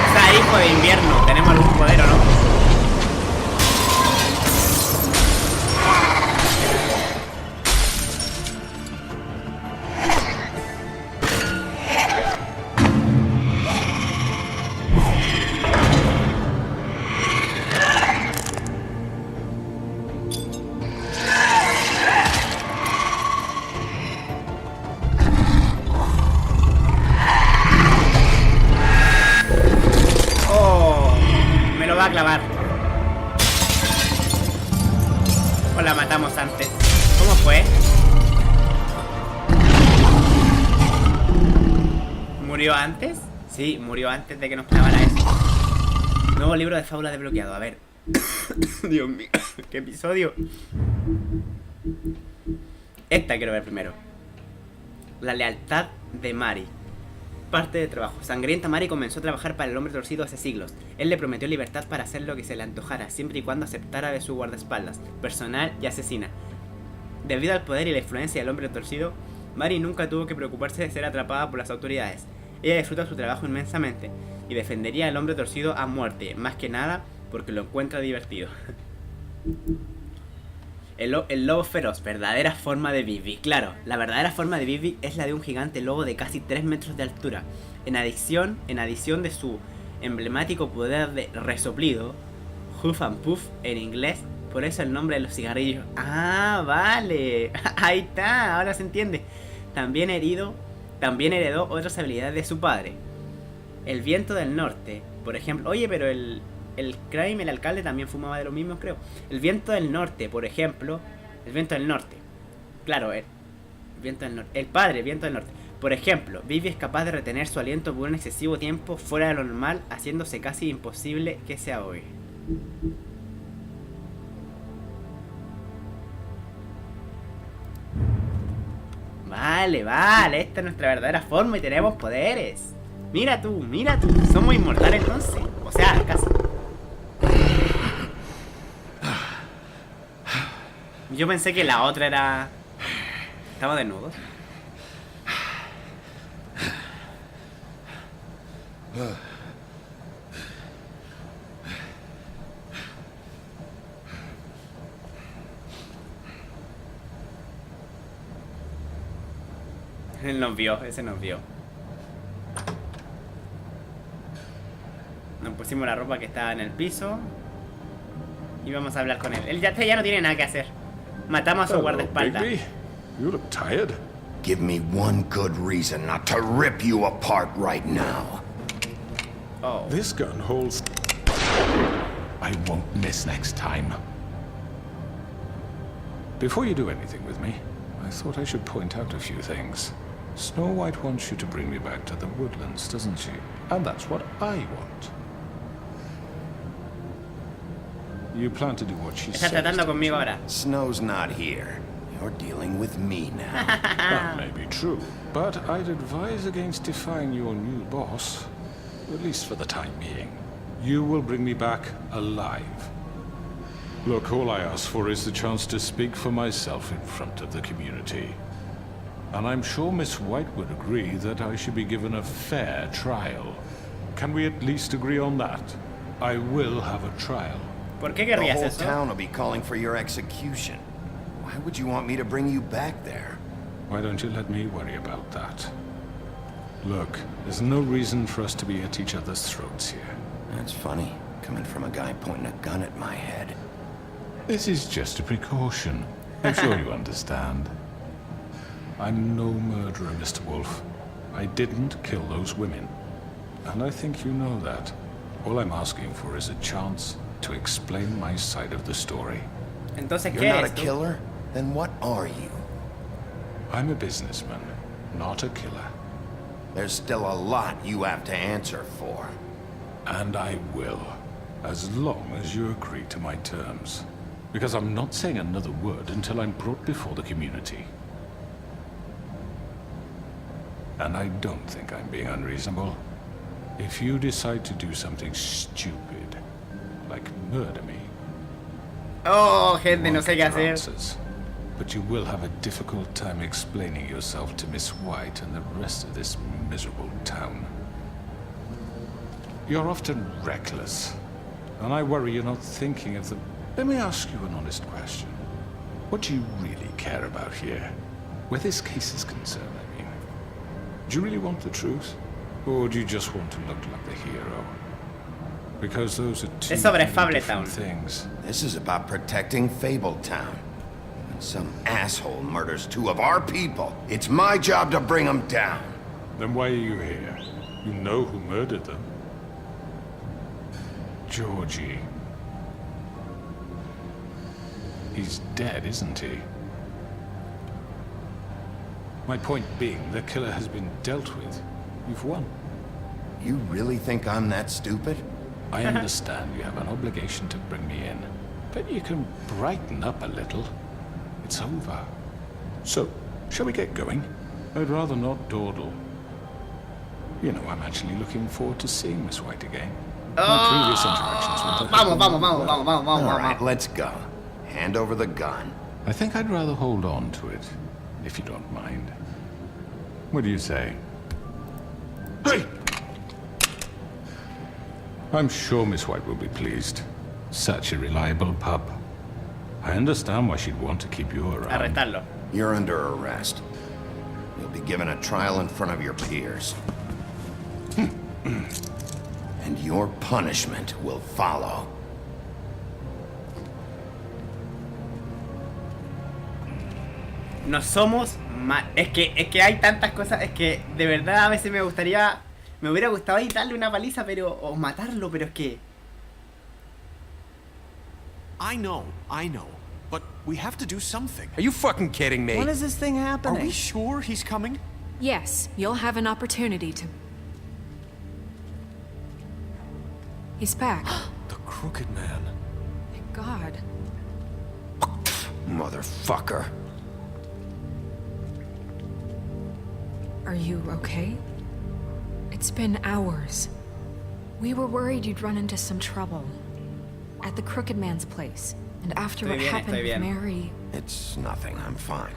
O sea, hijo de invierno. Tenemos algún poder, ¿o no? Va a clavar. O la matamos antes. ¿Cómo fue? ¿Murió antes? Sí, murió antes de que nos clavara eso. Nuevo libro de fábula desbloqueado. A ver. Dios mío, qué episodio. Esta quiero ver primero. La lealtad de Mari. parte del trabajo. Sangrienta Mary comenzó a trabajar para el hombre torcido hace siglos. Él le prometió libertad para hacer lo que se le antojara, siempre y cuando aceptara de su guardaespaldas, personal y asesina. Debido al poder y la influencia del hombre torcido, Mary nunca tuvo que preocuparse de ser atrapada por las autoridades. Ella disfruta su trabajo inmensamente y defendería al hombre torcido a muerte, más que nada porque lo encuentra divertido. El lobo feroz, verdadera forma de Vivi. Claro, la verdadera forma de Vivi es la de un gigante lobo de casi 3 metros de altura. En adición de su emblemático poder de resoplido, huff and puff en inglés, por eso el nombre de los cigarrillos. Ah, vale, ahí está, ahora se entiende. También heredó otras habilidades de su padre. El viento del norte, por ejemplo. Oye, pero el Crime, el alcalde, también fumaba de lo mismo, creo. El viento del norte, por ejemplo. El viento del norte. Claro, el viento del norte. El padre, viento del norte. Por ejemplo, Vivi es capaz de retener su aliento por un excesivo tiempo fuera de lo normal, haciéndose casi imposible que se ahogue. Vale, vale, esta es nuestra verdadera forma y tenemos poderes. Mira tú, somos inmortales entonces. O sea, casi. Yo pensé que la otra era... ¿Estaba desnudos? Él nos vio, ese nos vio. Nos pusimos la ropa que estaba en el piso y vamos a hablar con él. Él ya no tiene nada que hacer. Matamos a su guardaespaldas. You look tired. Give me one good reason not to rip you apart right now. Oh. This gun holds... I won't miss next time. Before you do anything with me, I thought I should point out a few things. Snow White wants you to bring me back to the woodlands, doesn't she? And that's what I want. You plan to do what she says. Está tratando conmigo ahora. Snow's not here. You're dealing with me now. That may be true, but I'd advise against defying your new boss, at least for the time being. You will bring me back alive. Look, all I ask for is the chance to speak for myself in front of the community. And I'm sure Miss White would agree that I should be given a fair trial. Can we at least agree on that? I will have a trial. ¿Por qué The querrías whole eso? town will be calling for your execution. Why would you want me to bring you back there? Why don't you let me worry about that? Look, there's no reason for us to be at each other's throats here. That's funny, coming from a guy pointing a gun at my head. This is just a precaution. I'm sure you understand. I'm no murderer, Mr. Wolf. I didn't kill those women. And I think you know that. All I'm asking for is a chance to explain my side of the story. Entonces, You're ¿qué not a eres tú? killer? Then what are you? I'm a businessman, not a killer. There's still a lot you have to answer for. And I will, as long as you agree to my terms. Because I'm not saying another word until I'm brought before the community. And I don't think I'm being unreasonable. If you decide to do something stupid, like murder me, Oh, gente, you no won't sé qué get your hacer. answers. But you will have a difficult time explaining yourself to Miss White and the rest of this miserable town. You're often reckless, and I worry you're not thinking of the... Let me ask you an honest question. What do you really care about here? Where this case is concerned, I mean. Do you really want the truth? Or do you just want to look like the hero? Because those are two Es sobre very Fable different Town. things. This is about protecting Fabletown. When some asshole murders 2 of our people, it's my job to bring them down. Then why are you here? You know who murdered them. Georgie. He's dead, isn't he? My point being, the killer has been dealt with. You've won. You really think I'm that stupid? I understand you have an obligation to bring me in, but you can brighten up a little. It's over. So, shall we get going? I'd rather not dawdle. You know, I'm actually looking forward to seeing Miss White again. Oh, My previous interactions with her. All right, let's go. Hand over the gun. I think I'd rather hold on to it, if you don't mind. What do you say? Hey! I'm sure Miss White will be pleased. Such a reliable pup. I understand why she'd want to keep you around. Arrestarlo. You're under arrest. You'll be given a trial in front of your peers. And your punishment will follow. No somos es que hay tantas cosas, es que de verdad a veces me hubiera gustado ahí darle una paliza, pero o matarlo, pero es que I know, but we have to do something. Are you fucking kidding me? When is this thing Are happening? we sure he's coming? Yes, you'll have an opportunity to... He's back. The Crooked Man. Thank God. Motherfucker. Are you okay? It's been hours. We were worried you'd run into some trouble. At the Crooked Man's place. And after what happened with Mary... It's nothing, I'm fine.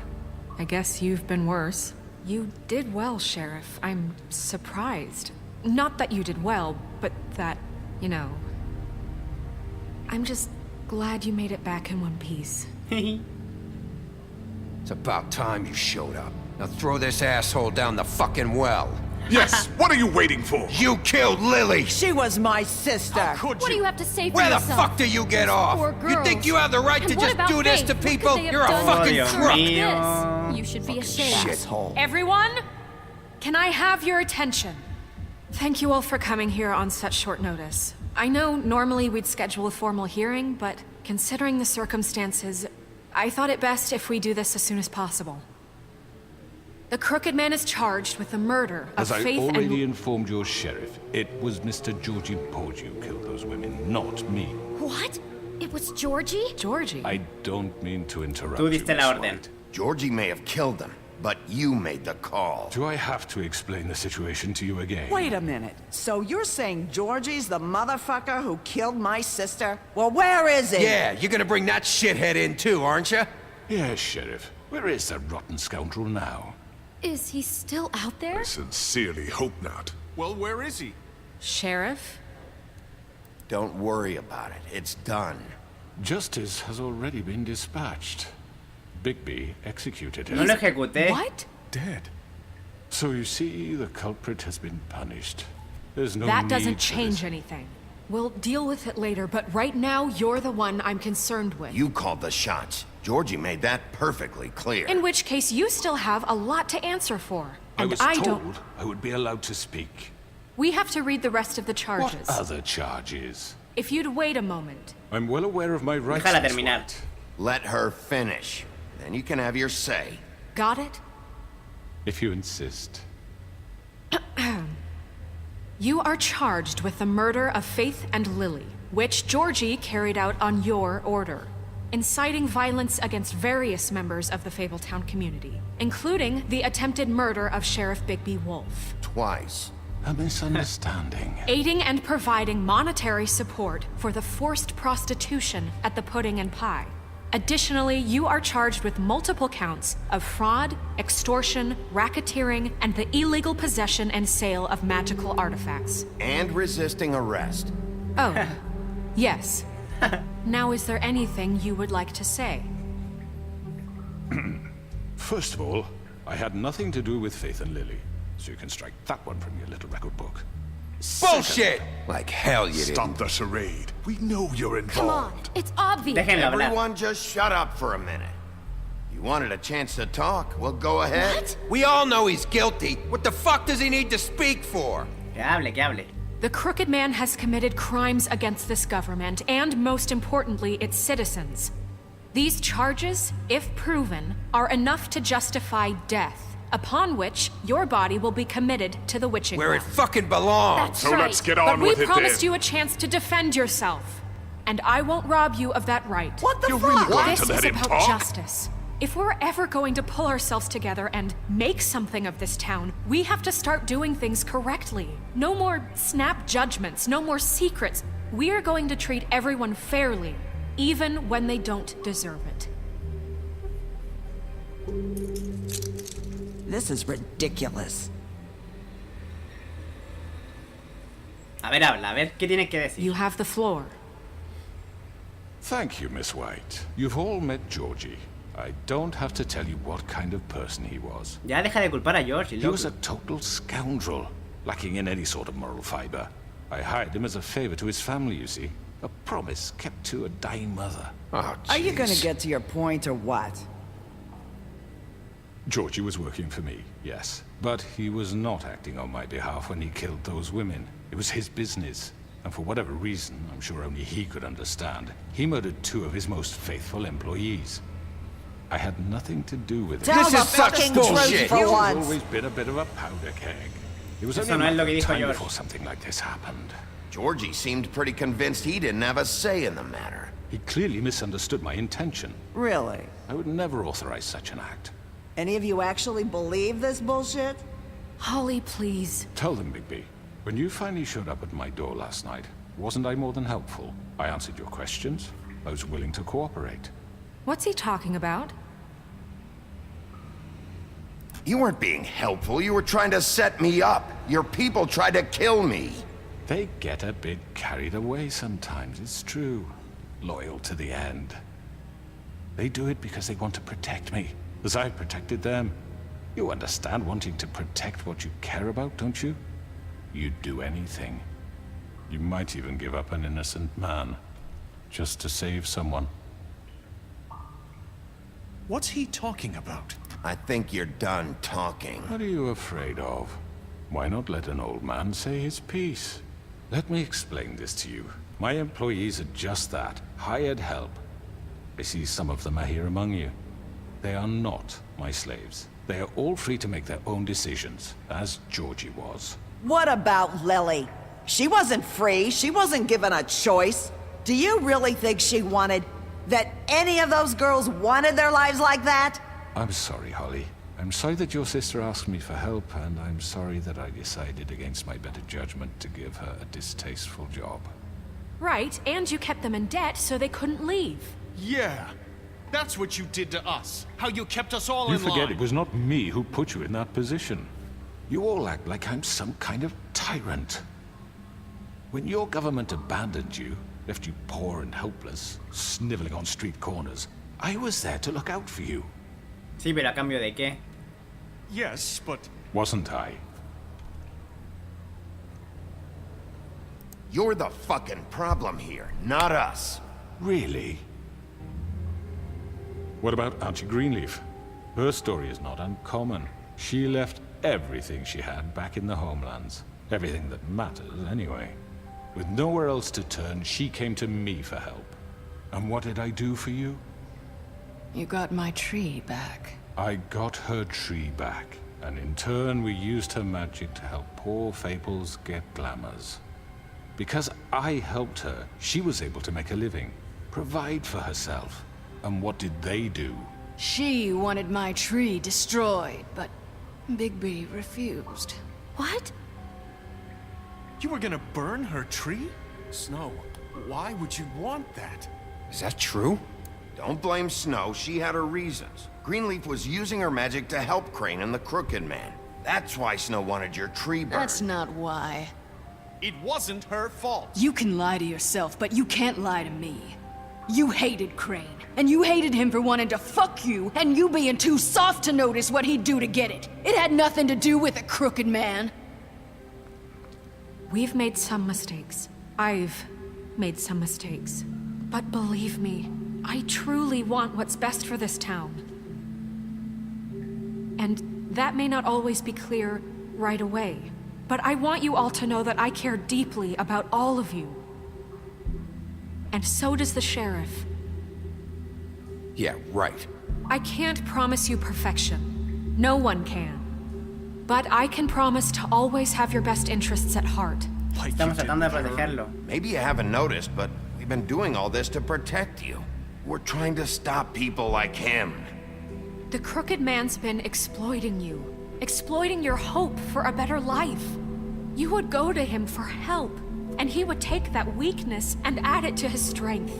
I guess you've been worse. You did well, Sheriff. I'm surprised. Not that you did well, but that, you know... I'm just glad you made it back in one piece. It's about time you showed up. Now throw this asshole down the fucking well. Yes, what are you waiting for? You killed Lily! She was my sister. Could What do you have to say for Where the yourself? fuck do you get off? Poor You think girls. you have the right And to what just about do this Faith? to What could people? they have You're a done? fucking Dios crook! mío. This. You should be ashamed. Shithole. Everyone, can I have your attention? Thank you all for coming here on such short notice. I know normally we'd schedule a formal hearing, but considering the circumstances, I thought it best if we do this as soon as possible. The Crooked Man is charged with the murder of As I Faith already and... informed your sheriff, it was Mr. Georgie Porgy who killed those women, not me. What? It was Georgie? Georgie? I don't mean to interrupt Tú you, diste la Miss orden. White. Georgie may have killed them, but you made the call. Do I have to explain the situation to you again? Wait a minute. So you're saying Georgie's the motherfucker who killed my sister? Well, where is he? Yeah, you're gonna bring that shithead in too, aren't you? Yes, Sheriff. Where is that rotten scoundrel now? Is he still out there? Sincerely hope not. Well, where is he? Sheriff? Don't worry about it. It's done. Justice has already been dispatched. Bigby executed him. No lo ejecuté. What? Dead. So you see, the culprit has been punished. There's no That need doesn't for change this. anything. We'll deal with it later, but right now, you're the one I'm concerned with. You called the shots. Georgie made that perfectly clear. In which case, you still have a lot to answer for. I And was I told don't... I would be allowed to speak. We have to read the rest of the charges. What other charges? If you'd wait a moment. I'm well aware of my rights. Déjala Miss terminar. White. Let her finish. Then you can have your say. Got it? If you insist. You are charged with the murder of Faith and Lily, which Georgie carried out on your order, inciting violence against various members of the Fabletown community, including the attempted murder of Sheriff Bigby Wolf. Twice. A misunderstanding. Aiding and providing monetary support for the forced prostitution at the Pudding and Pie. Additionally, you are charged with multiple counts of fraud, extortion, racketeering, and the illegal possession and sale of magical artifacts. And resisting arrest. Oh, yes. Now, is there anything you would like to say? First of all, I had nothing to do with Faith and Lily, so you can strike that one from your little record book. Bullshit! Like hell you didn't. Stop the charade. We know you're involved. Come on, it's obvious. Déjenlo hablar. Everyone just shut up for a minute. You wanted a chance to talk? Well, go ahead. What? We all know he's guilty. What the fuck does he need to speak for? Que hable, que hable. The Crooked Man has committed crimes against this government and, most importantly, its citizens. These charges, if proven, are enough to justify death, upon which your body will be committed to the witching Where it well. fucking belongs. That's right. But we promised you a chance to defend yourself, and I won't rob you of that right. What the You're fuck? really going This to let is him about talk? justice. If we're ever going to pull ourselves together and make something of this town, we have to start doing things correctly. No more snap judgments, no more secrets. We are going to treat everyone fairly, even when they don't deserve it. This is ridiculous. A ver, habla, a ver, ¿qué tienes que decir? You have the floor. Thank you, Miss White. You've all met Georgie. I don't have to tell you what kind of person he was. Ya deja de culpar a Georgie, He loco. was a total scoundrel, lacking in any sort of moral fiber. I hired him as a favor to his family, you see. A promise kept to a dying mother. Oh, Are you gonna jeez. get to your point or what? Georgie was working for me, yes. But he was not acting on my behalf when he killed those women. It was his business. And for whatever reason, I'm sure only he could understand, he murdered 2 of his most faithful employees. I had nothing to do with it. Tell the fucking truth He for has once. always been a bit of a powder keg. It was Eso only no a es lo matter que of dijo time George. before something like this happened. Georgie seemed pretty convinced he didn't have a say in the matter. He clearly misunderstood my intention. Really? I would never authorize such an act. Any of you actually believe this bullshit? Holly, please. Tell them, Bigby. When you finally showed up at my door last night, wasn't I more than helpful? I answered your questions. I was willing to cooperate. What's he talking about? You weren't being helpful. You were trying to set me up. Your people tried to kill me. They get a bit carried away sometimes, it's true. Loyal to the end. They do it because they want to protect me, as I've protected them. You understand wanting to protect what you care about, don't you? You'd do anything. You might even give up an innocent man, just to save someone. What's he talking about? I think you're done talking. What are you afraid of? Why not let an old man say his piece? Let me explain this to you. My employees are just that, hired help. I see some of them are here among you. They are not my slaves. They are all free to make their own decisions, as Georgie was. What about Lily? She wasn't free. She wasn't given a choice. Do you really think she wanted... that any of those girls wanted their lives like that? I'm sorry, Holly. I'm sorry that your sister asked me for help, and I'm sorry that I decided against my better judgment to give her a distasteful job. Right, and you kept them in debt so they couldn't leave. Yeah, that's what you did to us. How you kept us all You in line. forget it was not me who put you in that position. You all act like I'm some kind of tyrant. When your government abandoned you, left you poor and helpless, sniveling on street corners, I was there to look out for you. Sí, pero a cambio de qué? Yes, but... Wasn't I? You're the fucking problem here, not us. Really? What about Auntie Greenleaf? Her story is not uncommon. She left everything she had back in the homelands. Everything that matters, anyway. With nowhere else to turn, she came to me for help. And what did I do for you? You got my tree back. I got her tree back, and in turn we used her magic to help poor Fables get glamours. Because I helped her, she was able to make a living, provide for herself. And what did they do? She wanted my tree destroyed, but Bigby refused. What? You were gonna burn her tree? Snow, why would you want that? Is that true? Don't blame Snow, she had her reasons. Greenleaf was using her magic to help Crane and the Crooked Man. That's why Snow wanted your tree burned. That's not why. It wasn't her fault. You can lie to yourself, but you can't lie to me. You hated Crane, and you hated him for wanting to fuck you, and you being too soft to notice what he'd do to get it. It had nothing to do with a crooked man. We've made some mistakes. I've made some mistakes. But believe me, I truly want what's best for this town. And that may not always be clear right away. But I want you all to know that I care deeply about all of you. And so does the sheriff. Yeah, right. I can't promise you perfection. No one can. But I can promise to always have your best interests at heart. Estamos tratando de protegerlo. Maybe you haven't noticed, but we've been doing all this to protect you. We're trying to stop people like him. The crooked man's been exploiting you, exploiting your hope for a better life. You would go to him for help, and he would take that weakness and add it to his strength.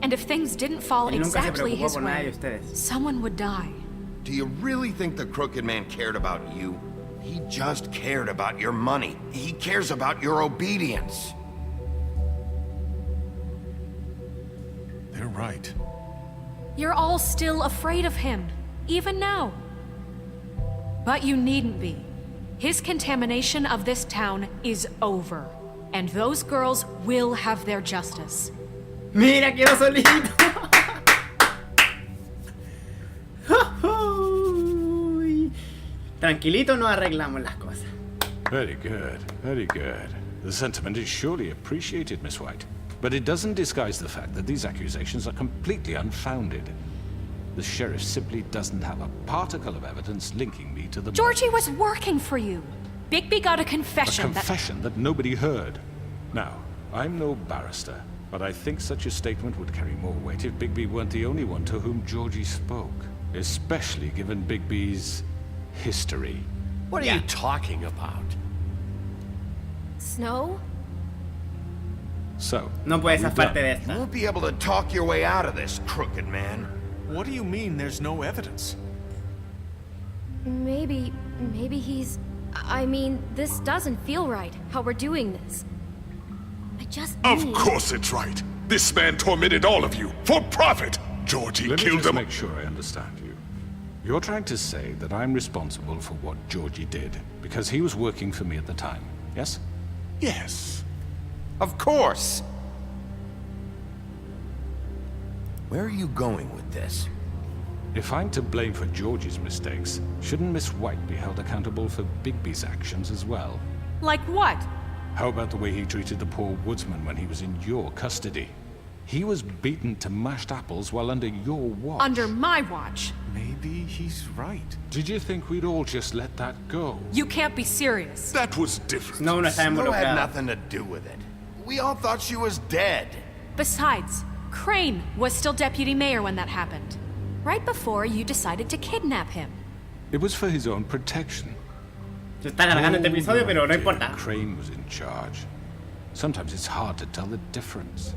And if things didn't fall exactly his way, someone would die. Do you really think the crooked man cared about you? He just cared about your money. He cares about your obedience. They're right. You're all still afraid of him, even now. But you needn't be. His contamination of this town is over, and those girls will have their justice. Mira, quedó solito. Tranquilito nos arreglamos las cosas. Very good, very good. The sentiment is surely appreciated, Miss White. But it doesn't disguise the fact that these accusations are completely unfounded. The sheriff simply doesn't have a particle of evidence linking me to the... Georgie was working for you. Bigby got a confession. A confession that nobody heard. Now, I'm no barrister, but I think such a statement would carry more weight if Bigby weren't the only one to whom Georgie spoke. Especially given Bigby's history. What are you talking about? Snow? So, no puedes zafarte de esta. You won't be able to talk your way out of this, crooked man. What do you mean there's no evidence? Maybe he's... I mean, this doesn't feel right, how we're doing this. I just Of course it's right. This man tormented all of you, for profit. Georgie Let me killed just him. make sure I understand you. You're trying to say that I'm responsible for what Georgie did, because he was working for me at the time, yes? Yes. Of course. Where are you going with this? If I'm to blame for Georgie's mistakes, shouldn't Miss White be held accountable for Bigby's actions as well? Like what? How about the way he treated the poor woodsman when he was in your custody? He was beaten to mashed apples while under your watch. Under my watch. Maybe he's right. Did you think we'd all just let that go? You can't be serious. That was different. No, no está Snow had involucrado. nothing to do with it. We all thought she was dead. Besides, Crane was still deputy mayor when that happened. Right before you decided to kidnap him. It was for his own protection. Se está alargando este episodio, pero no importa. Crane was in charge. Sometimes it's hard to tell the difference.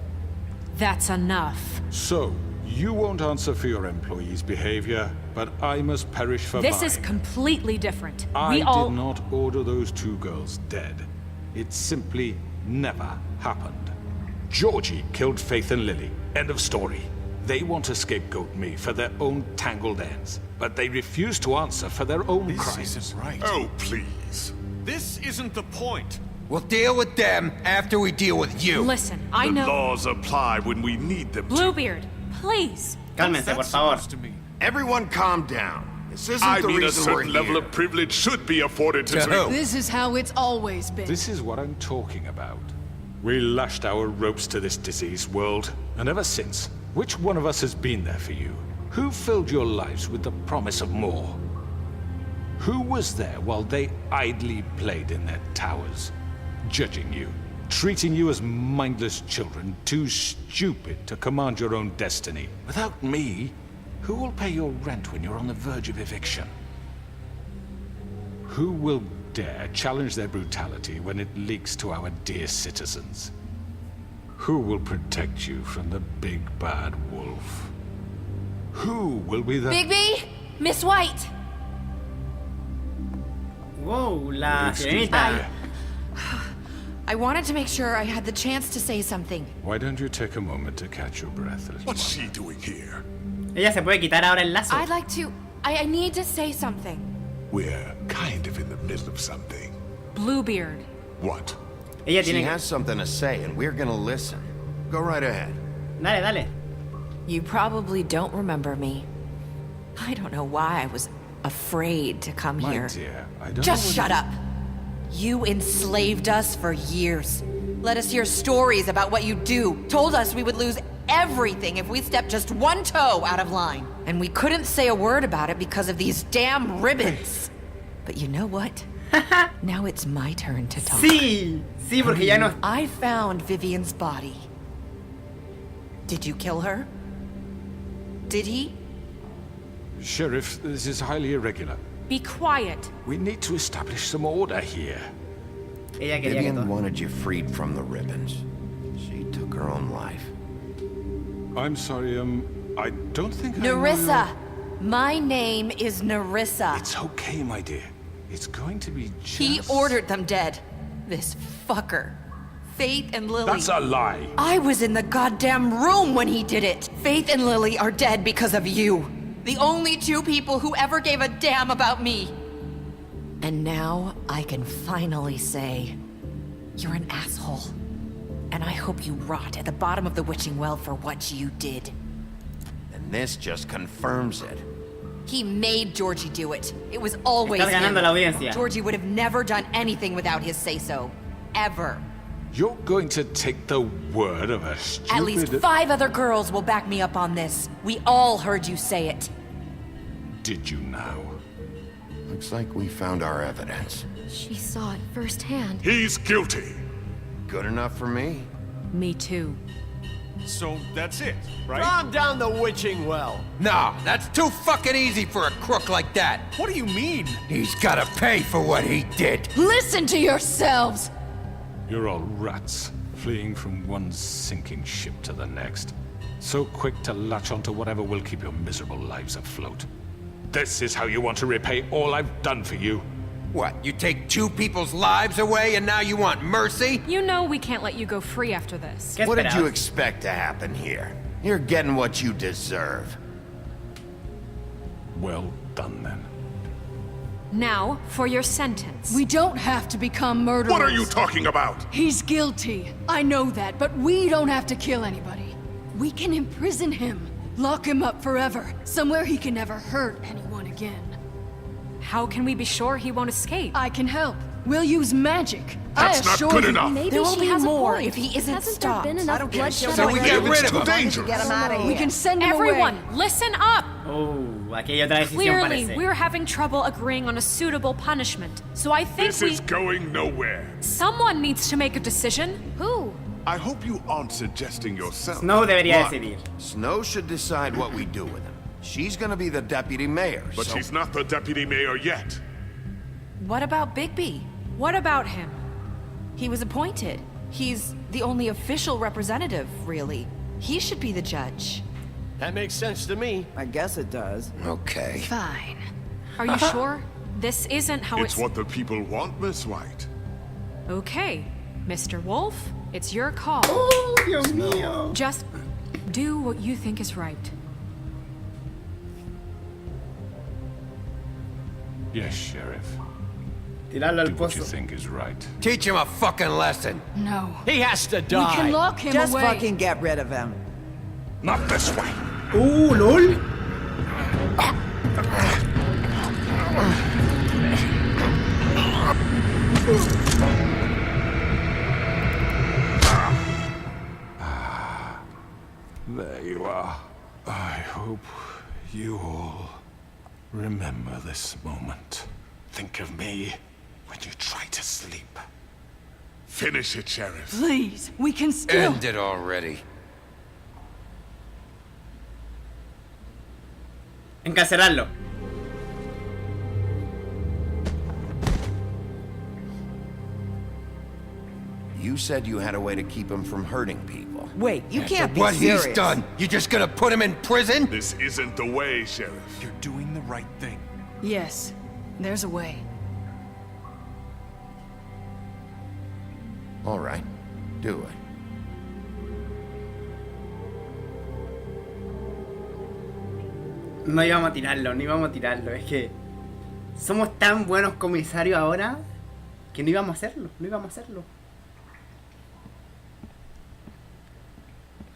That's enough. So, you won't answer for your employees' behavior, but I must perish for This mine. is completely different. I did not order those two girls dead. It simply never happened. Georgie killed Faith and Lily. End of story. They want to scapegoat me for their own tangled ends, but they refuse to answer for their own crimes. This isn't right. Oh, please. This isn't the point. We'll deal with them after we deal with you. Listen, I the know... laws apply when we need them to. Bluebeard, please. Cálmense, por favor. Everyone calm down. This isn't I the mean, a reason we're certain level here. of privilege should be afforded to who? This is how it's always been. This is what I'm talking about. We lashed our ropes to this diseased world, and ever since, which one of us has been there for you? Who filled your lives with the promise of more? Who was there while they idly played in their towers, judging you, treating you as mindless children, too stupid to command your own destiny? Without me, who will pay your rent when you're on the verge of eviction? Who will dare challenge their brutality when it leaks to our dear citizens? Who will protect you from the big bad wolf? Who will be the... Bigby! Miss White! Wow, la sirenita. I wanted to make sure I had the chance to say something. Why don't you take a moment to catch your breath? What's she doing here? Ella se puede quitar ahora el lazo. I'd like to... I need to say something. We're kind of in the middle of something. Bluebeard. What? Ella She tiene... has something to say, and we're gonna listen. Go right ahead. Dale, dale. You probably don't remember me. I don't know why I was afraid to come My here. dear, I don't Just know shut up. You enslaved us for years. Let us hear stories about what you do. Told us we would lose everything if we stepped just one toe out of line. And we couldn't say a word about it because of these damn ribbons. But you know what? Now it's my turn to talk. Sí, sí, porque ya no... I found Vivian's body. Did you kill her? Did he? Sheriff, this is highly irregular. Be quiet. We need to establish some order here. Ella quería que Vivian todo. wanted you freed from the ribbons. She took her own life. I'm sorry, I don't think I know Nerissa! My name is Nerissa. It's okay, my dear. It's going to be just... He ordered them dead. This fucker. Faith and Lily. That's a lie. I was in the goddamn room when he did it. Faith and Lily are dead because of you. The only two people who ever gave a damn about me. And now I can finally say, you're an asshole. And I hope you rot at the bottom of the witching well for what you did. And this just confirms it. He made Georgie do it. It was always Estás ganando him. la audiencia. Georgie would have never done anything without his say-so. Ever. You're going to take the word of a stupid... At least 5 other girls will back me up on this. We all heard you say it. Did you now? Looks like we found our evidence. She saw it firsthand. He's guilty. Good enough for me. Me too. So that's it, right? Calm down the witching well. No, that's too fucking easy for a crook like that. What do you mean? He's gotta pay for what he did. Listen to yourselves! You're all rats, fleeing from one sinking ship to the next. So quick to latch onto whatever will keep your miserable lives afloat. This is how you want to repay all I've done for you. What, you take 2 people's lives away and now you want mercy? You know we can't let you go free after this. What did you expect to happen here? You're getting what you deserve. Well done, then. Now, for your sentence. We don't have to become murderers. What are you talking about? He's guilty. I know that, but we don't have to kill anybody. We can imprison him. Lock him up forever. Somewhere he can never hurt anyone again. How can we be sure he won't escape? I can help. We'll use magic. That's not good enough. Maybe There will she be has more a point. if he isn't Hasn't stopped. there been enough bloodshed So we get rid of him. Dangerous. Get him out of here. We can send him Everyone, away. listen up! Oh, aquí hay otra decisión Clearly, parece. we're having trouble agreeing on a suitable punishment. So I think This is going nowhere. someone needs to make a decision. Who? I hope you aren't suggesting yourself. Snow debería What? decidir. Snow should decide what we do with him. She's gonna be the deputy mayor, But so... she's not the deputy mayor yet. What about Bigby? What about him? He was appointed. He's the only official representative, really. He should be the judge. That makes sense to me. I guess it does. Okay. Fine. Are you sure? This isn't how It's what the people want, Miss White. Okay, Mr. Wolf, it's your call. Oh, Dios mío. Just do what you think is right. Yes, Sheriff. Tirarlo al Do what you pozo. think is right. Teach him a fucking lesson. No. He has to We die. can lock him Just away. fucking get rid of him. Not this way. LOL. There you are. I hope you all remember this moment. Think of me when you try to sleep. Finish it, Sheriff. Please, we can still... End it already. Encarcelarlo. You said you had a way to keep him from hurting people. Wait, you can't be What serious. he's done, you just gonna put him in prison? This isn't the way, Sheriff. You're doing the right thing. Yes, there's a way. All right, do it. No íbamos a tirarlo, no íbamos a tirarlo. Es que somos tan buenos comisarios ahora que no íbamos a hacerlo, no íbamos a hacerlo.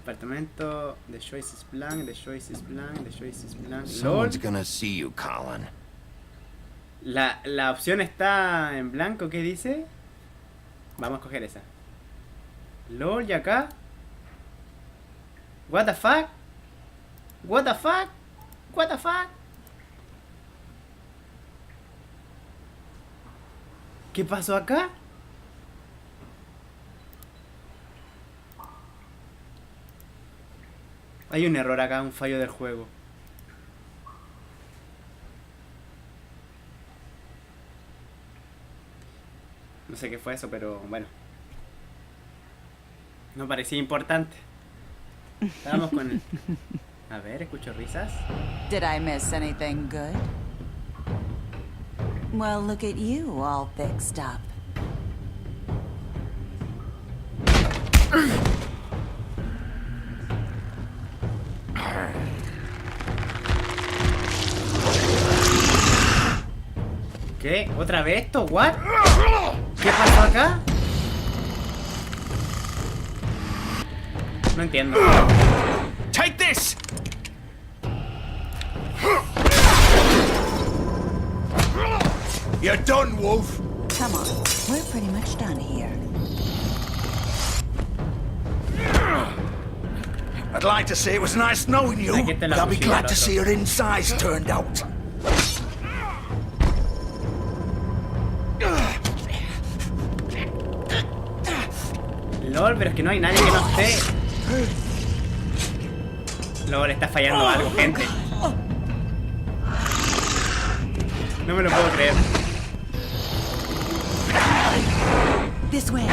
Apartamento, the choice is blank, the choice is blank, the choice is blank. Someone's gonna see you, Colin. La opción está en blanco, ¿qué dice? Vamos a coger esa. LOL, y acá. What the fuck? What the fuck? What the fuck? ¿Qué pasó acá? Hay un error acá, un fallo del juego. No sé qué fue eso, pero bueno. No parecía importante. Estábamos con el... A ver, escucho risas. Did I miss anything good? Well, look at you, all fixed up. ¿Qué? ¿Otra vez esto? ¿What? ¿Qué pasó acá? No entiendo. Take this! You're done, Wolf. Come on, we're pretty much done here. I'd like to say it was nice knowing you, but I'll be glad to see your insides turned out. LOL, pero es que no hay nadie que no esté. LOL, le está fallando algo, gente. No me lo puedo creer. This way.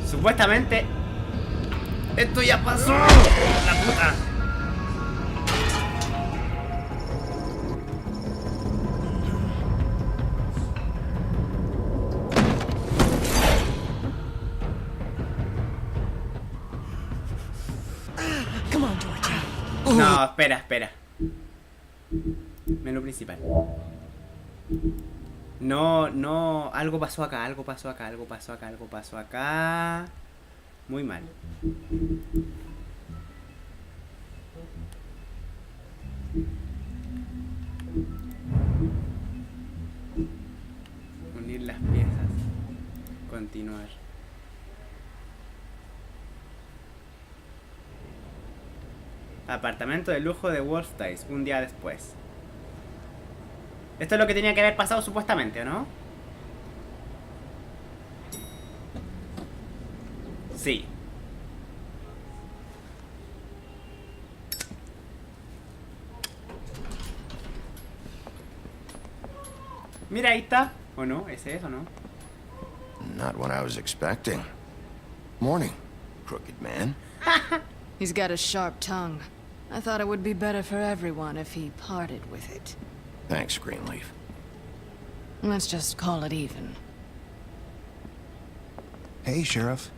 Supuestamente esto ya pasó. La puta. No, espera. Menú principal. No, algo pasó acá. Muy mal. Unir las piezas. Continuar. Apartamento de lujo de Wolfstein, un día después. Esto es lo que tenía que haber pasado supuestamente, ¿o no? Sí. Mira, ahí está. ¿O no? ¿Ese es o no? Not what I was expecting. Morning, crooked man. He's got a sharp tongue. I thought it would be better for everyone if he parted with it. Thanks, Greenleaf. Let's just call it even. Hey, Sheriff.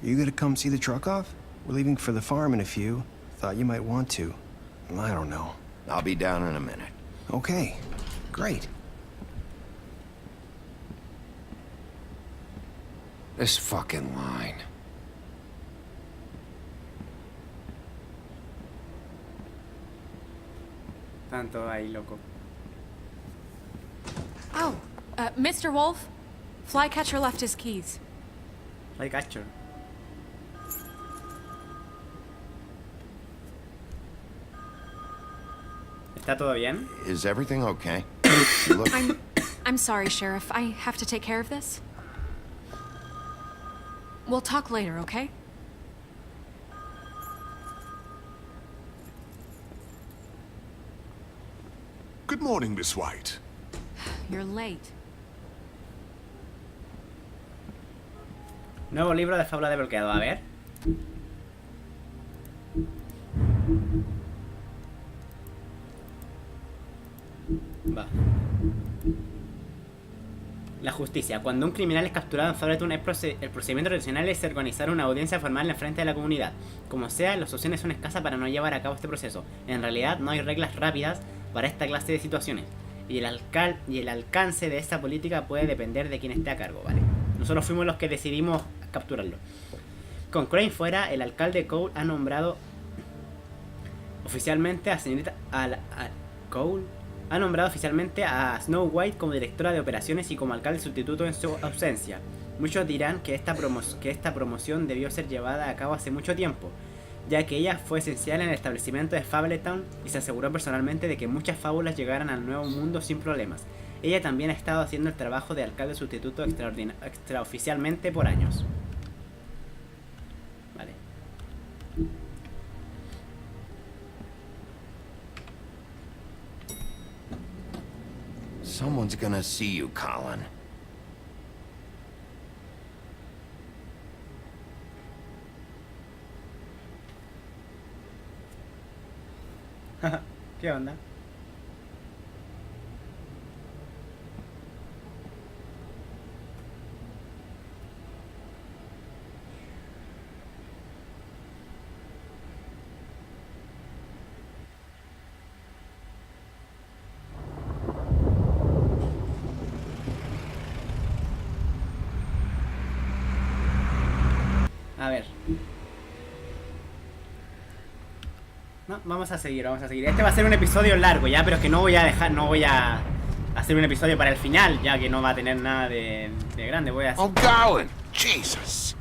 Are you gonna come see the truck off? We're leaving for the farm in a few. Thought you might want to. I don't know. I'll be down in a minute. Okay. Great. This fucking line. Tanto ahí, loco. Oh, Mr. Wolf, Flycatcher left his keys. Flycatcher. ¿Está todo bien? Is everything okay? You look... I'm sorry, Sheriff. I have to take care of this. We'll talk later, okay? Good morning, Miss White. You're late. Nuevo libro de fábula desbloqueado. A ver. Va. La justicia. Cuando un criminal es capturado en Fableton, el procedimiento tradicional es organizar una audiencia formal en frente de la comunidad. Como sea, las opciones son escasas para no llevar a cabo este proceso. En realidad, no hay reglas rápidas para esta clase de situaciones. Y el alcance de esta política puede depender de quién esté a cargo, ¿vale? Nosotros fuimos los que decidimos capturarlo. Con Crane fuera, el alcalde Cole ha nombrado oficialmente a señorita... Cole ha nombrado oficialmente a Snow White como directora de operaciones y como alcalde sustituto en su ausencia. Muchos dirán que esta promoción debió ser llevada a cabo hace mucho tiempo, ya que ella fue esencial en el establecimiento de Fabletown y se aseguró personalmente de que muchas fábulas llegaran al nuevo mundo sin problemas. Ella también ha estado haciendo el trabajo de alcalde sustituto extraoficialmente por años. Vale. Someone's gonna see you, Colin. ¿Qué onda? A ver. No, vamos a seguir, vamos a seguir. Este va a ser un episodio largo ya, pero es que no voy a hacer un episodio para el final, ya que no va a tener nada de grande. Voy a hacer... I'm going! Jesus!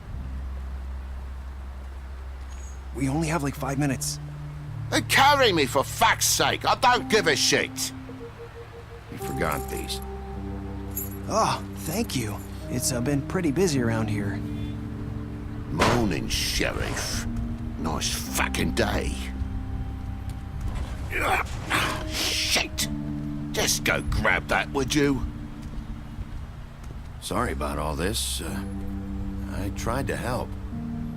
We only have like 5 minutes. Then carry me, for fuck's sake! I don't give a shit! You forgot these. Oh, thank you. It's been pretty busy around here. Morning, Sheriff. Nice fucking day. Shit! Just go grab that, would you? Sorry about all this. I tried to help.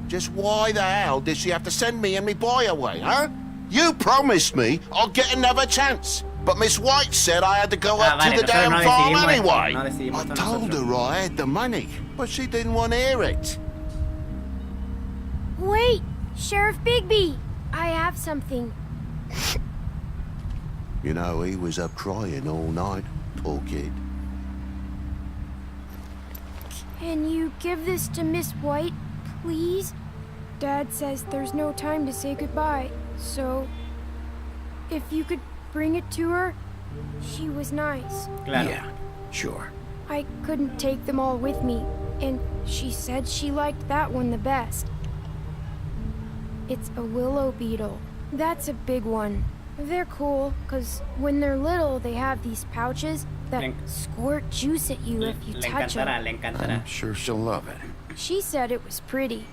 Just why the hell did she have to send me and me boy away, huh? You promised me I'll get another chance. But Miss White said I had to go up to the damn farm anyway. I told her I had the money, but she didn't want to hear it. Wait, Sheriff Bigby, I have something. You know, he was up crying all night, poor kid. Can you give this to Miss White, please? Dad says there's no time to say goodbye, so if you could bring it to her, she was nice. Claro. Yeah, sure. I couldn't take them all with me, and she said she liked that one the best. It's a willow beetle. That's a big one. They're cool, because when they're little, they have these pouches that squirt juice at you if you touch them. I'm sure she'll love it. She said it was pretty.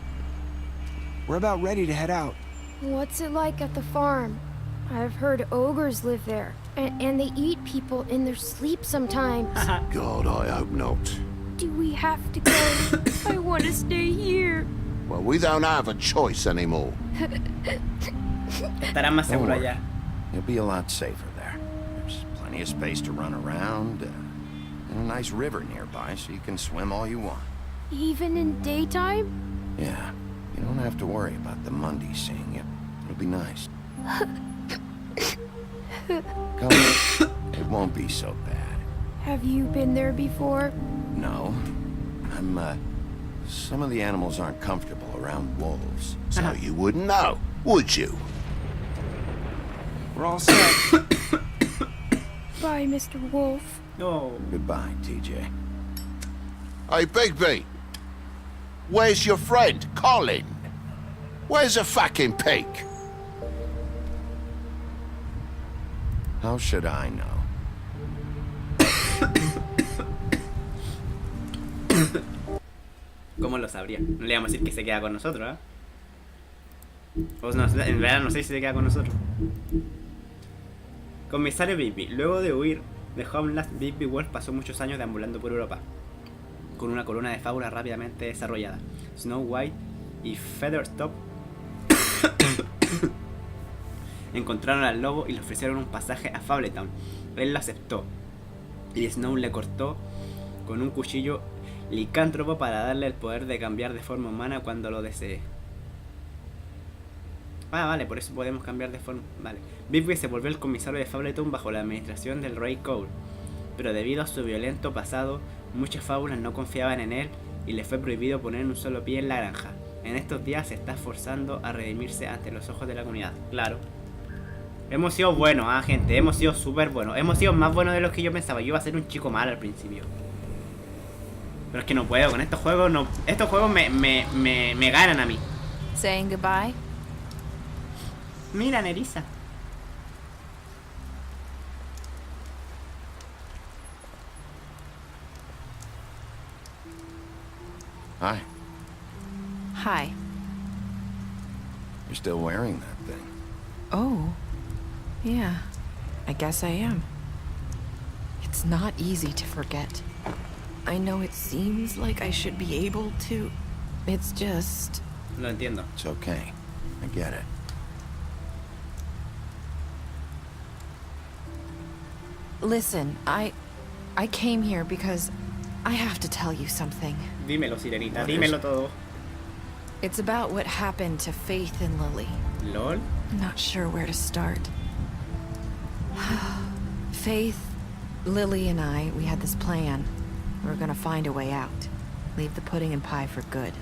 We're about ready to head out. What's it like at the farm? I've heard ogres live there, and they eat people in their sleep sometimes. God, I hope not. Do we have to go? I want to stay here. Well, we don't have a choice anymore. Estará más seguro allá. You'll be a lot safer there. There's plenty of space to run around, and a nice river nearby, so you can swim all you want. Even in daytime? Yeah, you don't have to worry about the Monday seeing you. It'll be nice. Come on. It won't be so bad. Have you been there before? No. Some of the animals aren't comfortable around wolves. So you wouldn't know, would you? We're all set. Bye, Mr. Wolf. No. Goodbye, TJ. Hey, Bigby. Where's your friend, Colin? Where's the fucking pig? How should I know? ¿Cómo lo sabría? No le vamos a decir que se queda con nosotros, ¿eh? O no, en verdad no sé si se queda con nosotros. Comisario Bigby. Luego de huir de Homeland, Bigby Wolf pasó muchos años deambulando por Europa, con una columna de fábulas rápidamente desarrollada. Snow White y Featherstop encontraron al lobo y le ofrecieron un pasaje a Fabletown. Él lo aceptó, y Snow le cortó con un cuchillo licántropo para darle el poder de cambiar de forma humana cuando lo desee. Ah, vale, por eso podemos cambiar de forma. Vale. Bigby se volvió el comisario de Fabletown bajo la administración del Rey Cole, pero debido a su violento pasado, muchas fábulas no confiaban en él y le fue prohibido poner un solo pie en la granja. En estos días se está esforzando a redimirse ante los ojos de la comunidad. Claro. Hemos sido buenos, gente. Hemos sido súper buenos. Hemos sido más buenos de lo que yo pensaba. Yo iba a ser un chico malo al principio. Pero es que no puedo. Con estos juegos no. Estos juegos me ganan a mí. Saying goodbye? Mira, Nerissa. Hi. Hi. You're still wearing that thing. Oh. Yeah. I guess I am. It's It's not easy to forget. I know it seems like I should be able to. It's just... Lo entiendo. It's okay. I get it. Listen, I came here because I have to tell you something. Dímelo, Sirenita. Dímelo todo. It's about what happened to Faith and Lily. ¿Lol? I'm not sure where to start. Faith, Lily, and I, we had this plan. We were gonna find a way out. Leave the pudding and pie for good.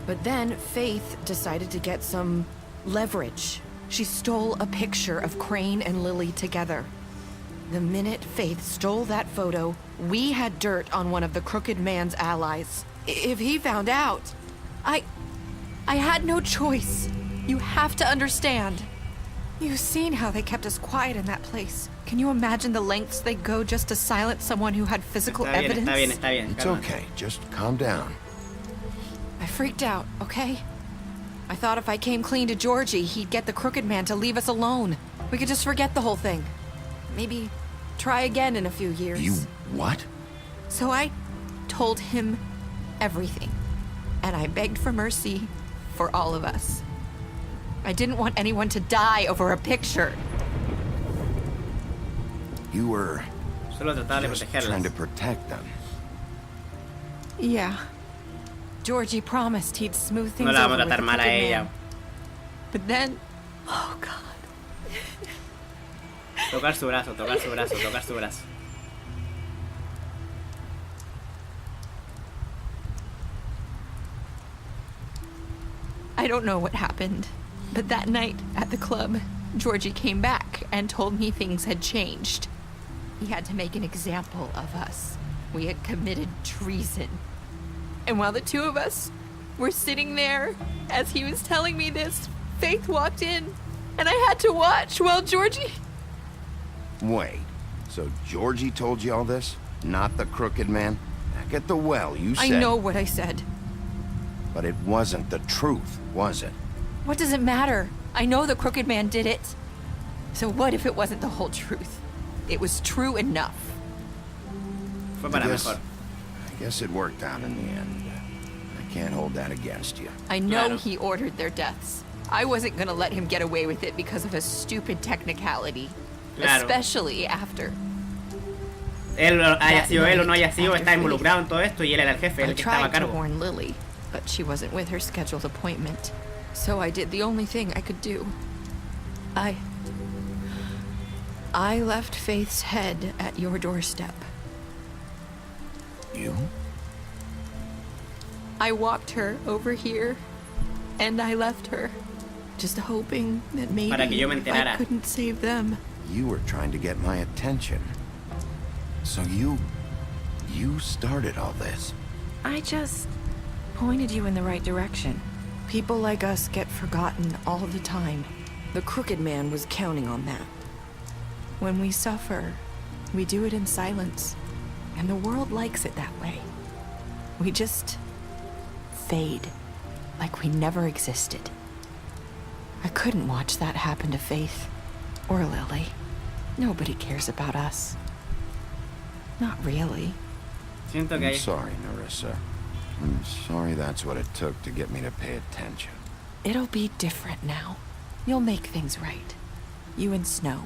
But then Faith decided to get some leverage. She stole a picture of Crane and Lily together. The minute Faith stole that photo, we had dirt on one of the crooked man's allies. If he found out, I had no choice. You have to understand. You've seen how they kept us quiet in that place. Can you imagine the lengths they go just to silence someone who had physical evidence? Está bien. It's okay. Just calm down. I freaked out, okay? I thought if I came clean to Georgie, he'd get the crooked man to leave us alone. We could just forget the whole thing. Maybe try again in a few years. You what? So I told him everything. And I begged for mercy for all of us. I didn't want anyone to die over a picture. You were Solo trataba de just protegerlas. trying to protect them. Yeah. Georgie promised he'd smooth things No la over vamos a with the tratar mal a crooked ella. man. But then... Oh, God. Tocar su brazo, tocar su brazo, tocar su brazo. I don't know what happened, but that night at the club, Georgie came back and told me things had changed. He had to make an example of us. We had committed treason. And while the two of us were sitting there, as he was telling me this, Faith walked in, and I had to watch while Georgie... Wait, so Georgie told you all this? Not the crooked man? Back at the well, you said... I know what I said. But it wasn't the truth, was it? What does it matter? I know the crooked man did it. So what if it wasn't the whole truth? It was true enough. Fue para mejor. I guess it worked out in the end. I can't hold that against you. I know he ordered their deaths. I wasn't gonna let him get away with it because of a stupid technicality. Claro. Especially after. Él haya sido él o no haya sido, está involucrado en todo esto y él era el jefe, el que estaba a I tried to cargo. warn Lily, but she wasn't with her scheduled appointment. So I did the only thing I could do. I left Faith's head at your doorstep. You? I walked her over here, and I left her, just hoping that maybe Para que yo me enterara. I couldn't save them. You were trying to get my attention. So you started all this. I just pointed you in the right direction. People like us get forgotten all the time. The crooked man was counting on that. When we suffer, we do it in silence. And the world likes it that way. We just fade, like we never existed. I couldn't watch that happen to Faith or Lily. Nobody cares about us. Not really. Siento que I'm sorry, Narissa. I'm sorry that's what it took to get me to pay attention. It'll be different now. You'll make things right. You and Snow.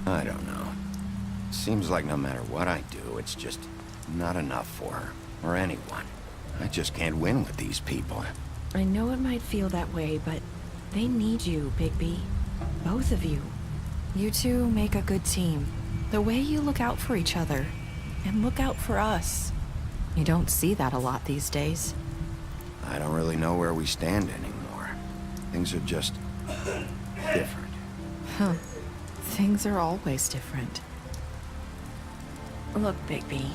I don't know. Seems like no matter what I do, it's just not enough for her, or anyone. I just can't win with these people. I know it might feel that way, but they need you, Bigby. Both of you. You two make a good team. The way you look out for each other, and look out for us. You don't see that a lot these days. I don't really know where we stand anymore. Things are just different. Huh. Things are always different. Look, Bigby.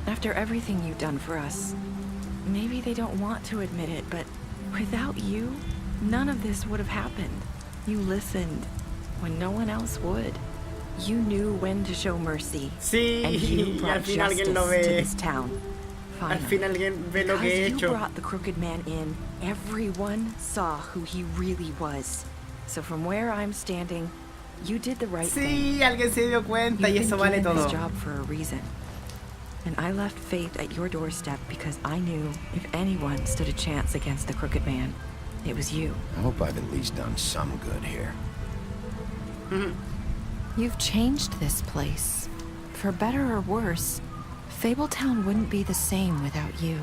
After everything you've done for us, maybe they don't want to admit it, but without you, none of this would have happened. You listened when no one else would. You knew when to show mercy. Sí, and you brought al fin justice alguien lo to ve. this town. Al fin alguien ve lo que he Because hecho. you brought the crooked man in, everyone saw who he really was. So from where I'm standing, You did the right Sí, alguien se dio cuenta y eso vale todo. Job for a reason. And I left Faith at your doorstep because I knew if anyone stood a chance against the crooked man, it was you. I hope I've at least done some good here. You've changed this place. For better or worse, Fabletown wouldn't be the same without you.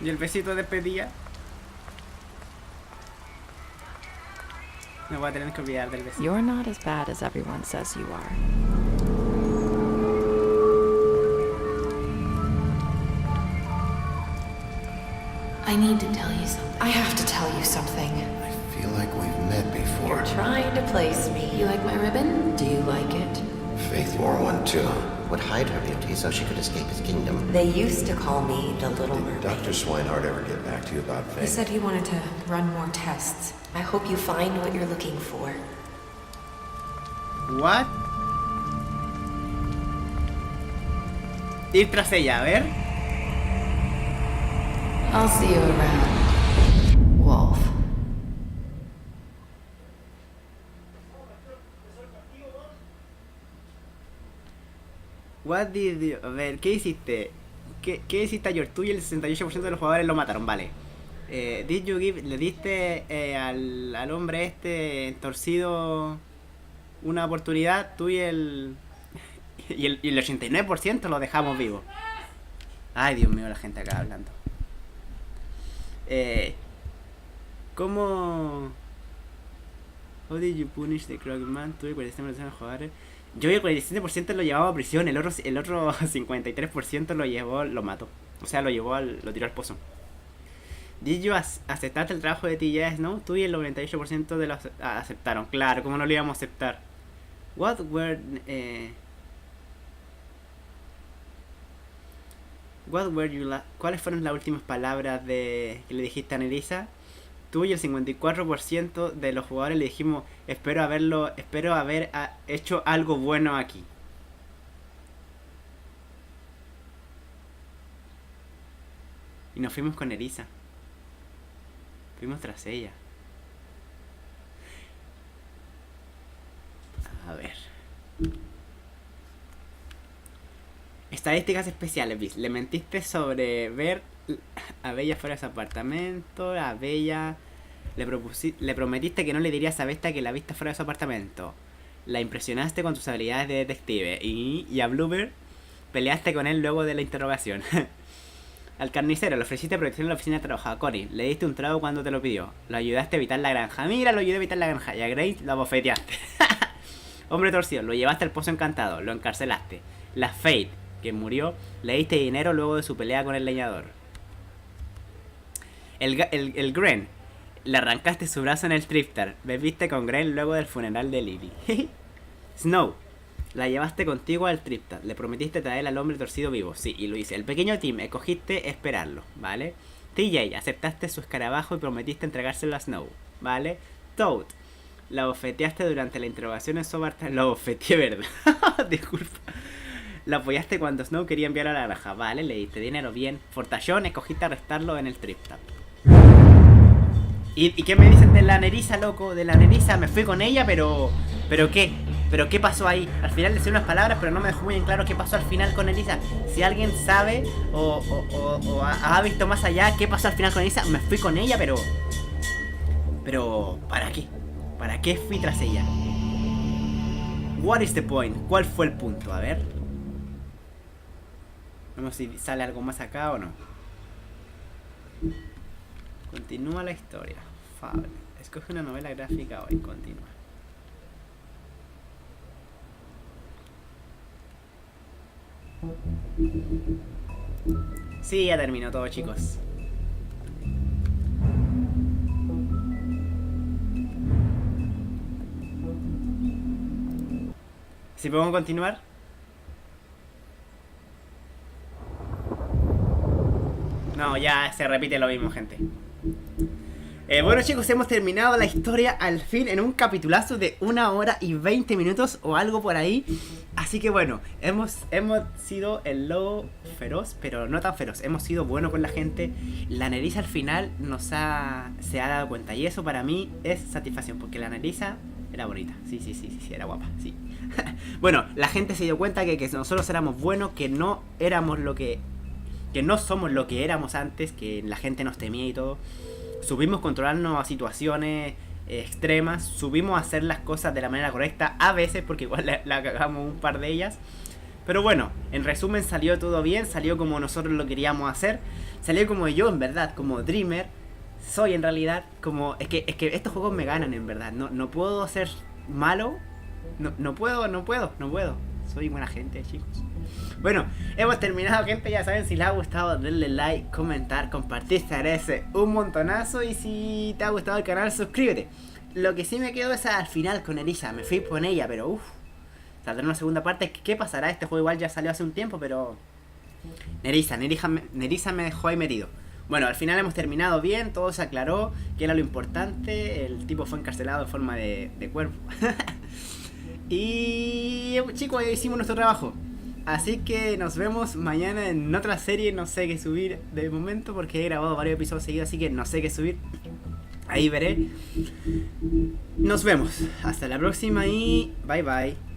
¿Y el besito de despedida? Me voy a tener que olvidar del besito. You're not as bad as everyone says you are. I need to tell you something. I have to tell you something. I feel like we've met before. You're trying to place me. You like my ribbon? Do you like it? Faith wore one too. Would hide her beauty so she could escape his kingdom. They used to call me the Little Mermaid. Did Dr. Swinehart ever get back to you about Faith? He said he wanted to run more tests. I hope you find what you're looking for. What? Ir tras ella, a ver. I'll see you around, Wolf. What did you... A ver, ¿qué hiciste? ¿Qué hiciste ayer? Tú y el 68% de los jugadores lo mataron, vale. Did you give... ¿Le diste al hombre este torcido una oportunidad? Tú y el... Y el 89% lo dejamos vivo. Ay, Dios mío, la gente acá hablando. ¿Cómo... How did you punish the Crooked Man? Tú y el 47% de los jugadores... Yo y el 47% lo llevaba a prisión, el otro 53% lo llevó, lo mató. O sea, lo tiró al pozo. Did you aceptaste el trabajo de TJ Snow? Tú y el 98% de los aceptaron. Claro, ¿cómo no lo íbamos a aceptar? What were ¿Cuáles fueron las últimas palabras que le dijiste a Nerissa? Tú y el 54% de los jugadores le dijimos espero haber hecho algo bueno aquí. Y nos fuimos con Nerissa. Fuimos tras ella. A ver. Estadísticas especiales, Bis. Le mentiste sobre ver a Bella fuera de su apartamento. A Bella le prometiste que no le dirías a Vesta que la viste fuera de su apartamento. La impresionaste con tus habilidades de detective. Y a Bluebird peleaste con él luego de la interrogación. Al carnicero le ofreciste protección en la oficina de trabajo. A Connie le diste un trago cuando te lo pidió. Lo ayudaste a evitar la granja. Mira, lo ayudé a evitar la granja. Y a Grace lo abofeteaste. Hombre torcido, lo llevaste al pozo encantado. Lo encarcelaste. La Faith, que murió, le diste dinero luego de su pelea con el leñador. El Gren, le arrancaste su brazo en el Triftar. Bebiste con Gren luego del funeral de Lily. Snow, la llevaste contigo al Triftar. Le prometiste traer al hombre torcido vivo. Sí, y lo hice. El pequeño Tim, escogiste esperarlo, ¿vale? TJ, aceptaste su escarabajo y prometiste entregárselo a Snow, ¿vale? Toad, la bofeteaste durante la interrogación en su apartamento. La bofeteé, ¿verdad? Disculpa. La apoyaste cuando Snow quería enviar a la granja, ¿vale? Le diste dinero, bien. Fortallón, escogiste arrestarlo en el Triftar. ¿Y qué me dicen de la Nerissa, loco? De la Nerissa, me fui con ella, pero ¿qué? ¿Pero qué pasó ahí? Al final le hice unas palabras, pero no me dejó muy en claro qué pasó al final con Nerissa. Si alguien sabe o ha visto más allá qué pasó al final con Nerissa, me fui con ella, pero ¿para qué? ¿Para qué fui tras ella? What is the point? ¿Cuál fue el punto? A ver. Vamos si sale algo más acá o no. Continúa la historia. Fable. Escoge una novela gráfica hoy. Continúa. Sí, ya terminó todo, chicos. ¿Si podemos continuar? No, ya se repite lo mismo, gente. Bueno, chicos, hemos terminado la historia al fin en un capitulazo de 1 hora y 20 minutos o algo por ahí. Así que bueno, hemos sido el lobo feroz, pero no tan feroz. Hemos sido buenos con la gente. La Nerissa al final se ha dado cuenta. Y eso para mí es satisfacción, porque la Nerissa era bonita. Sí, era guapa, sí. Bueno, la gente se dio cuenta que nosotros éramos buenos, que no éramos que no somos lo que éramos antes, que la gente nos temía y todo. Supimos controlarnos a situaciones extremas, supimos hacer las cosas de la manera correcta a veces, porque igual la cagamos un par de ellas, pero bueno, en resumen salió todo bien, salió como nosotros lo queríamos hacer, salió como yo en verdad, como Dreamer soy en realidad, como es que estos juegos me ganan en verdad, no puedo ser malo, no puedo, soy buena gente, chicos. Bueno, hemos terminado, gente. Ya saben, si les ha gustado, denle like, comentar, compartir, te agradece un montonazo. Y si te ha gustado el canal, suscríbete. Lo que sí me quedo es al final con Nerissa. Me fui con ella, pero saldrá una segunda parte. ¿Qué pasará? Este juego igual ya salió hace un tiempo, pero Nerissa me dejó ahí metido. Bueno, al final hemos terminado bien, todo se aclaró, que era lo importante. El tipo fue encarcelado en forma de cuerpo. Y chicos, ya hicimos nuestro trabajo. Así que nos vemos mañana en otra serie. No sé qué subir de momento porque he grabado varios episodios seguidos, así que no sé qué subir. Ahí veré. Nos vemos. Hasta la próxima y bye bye.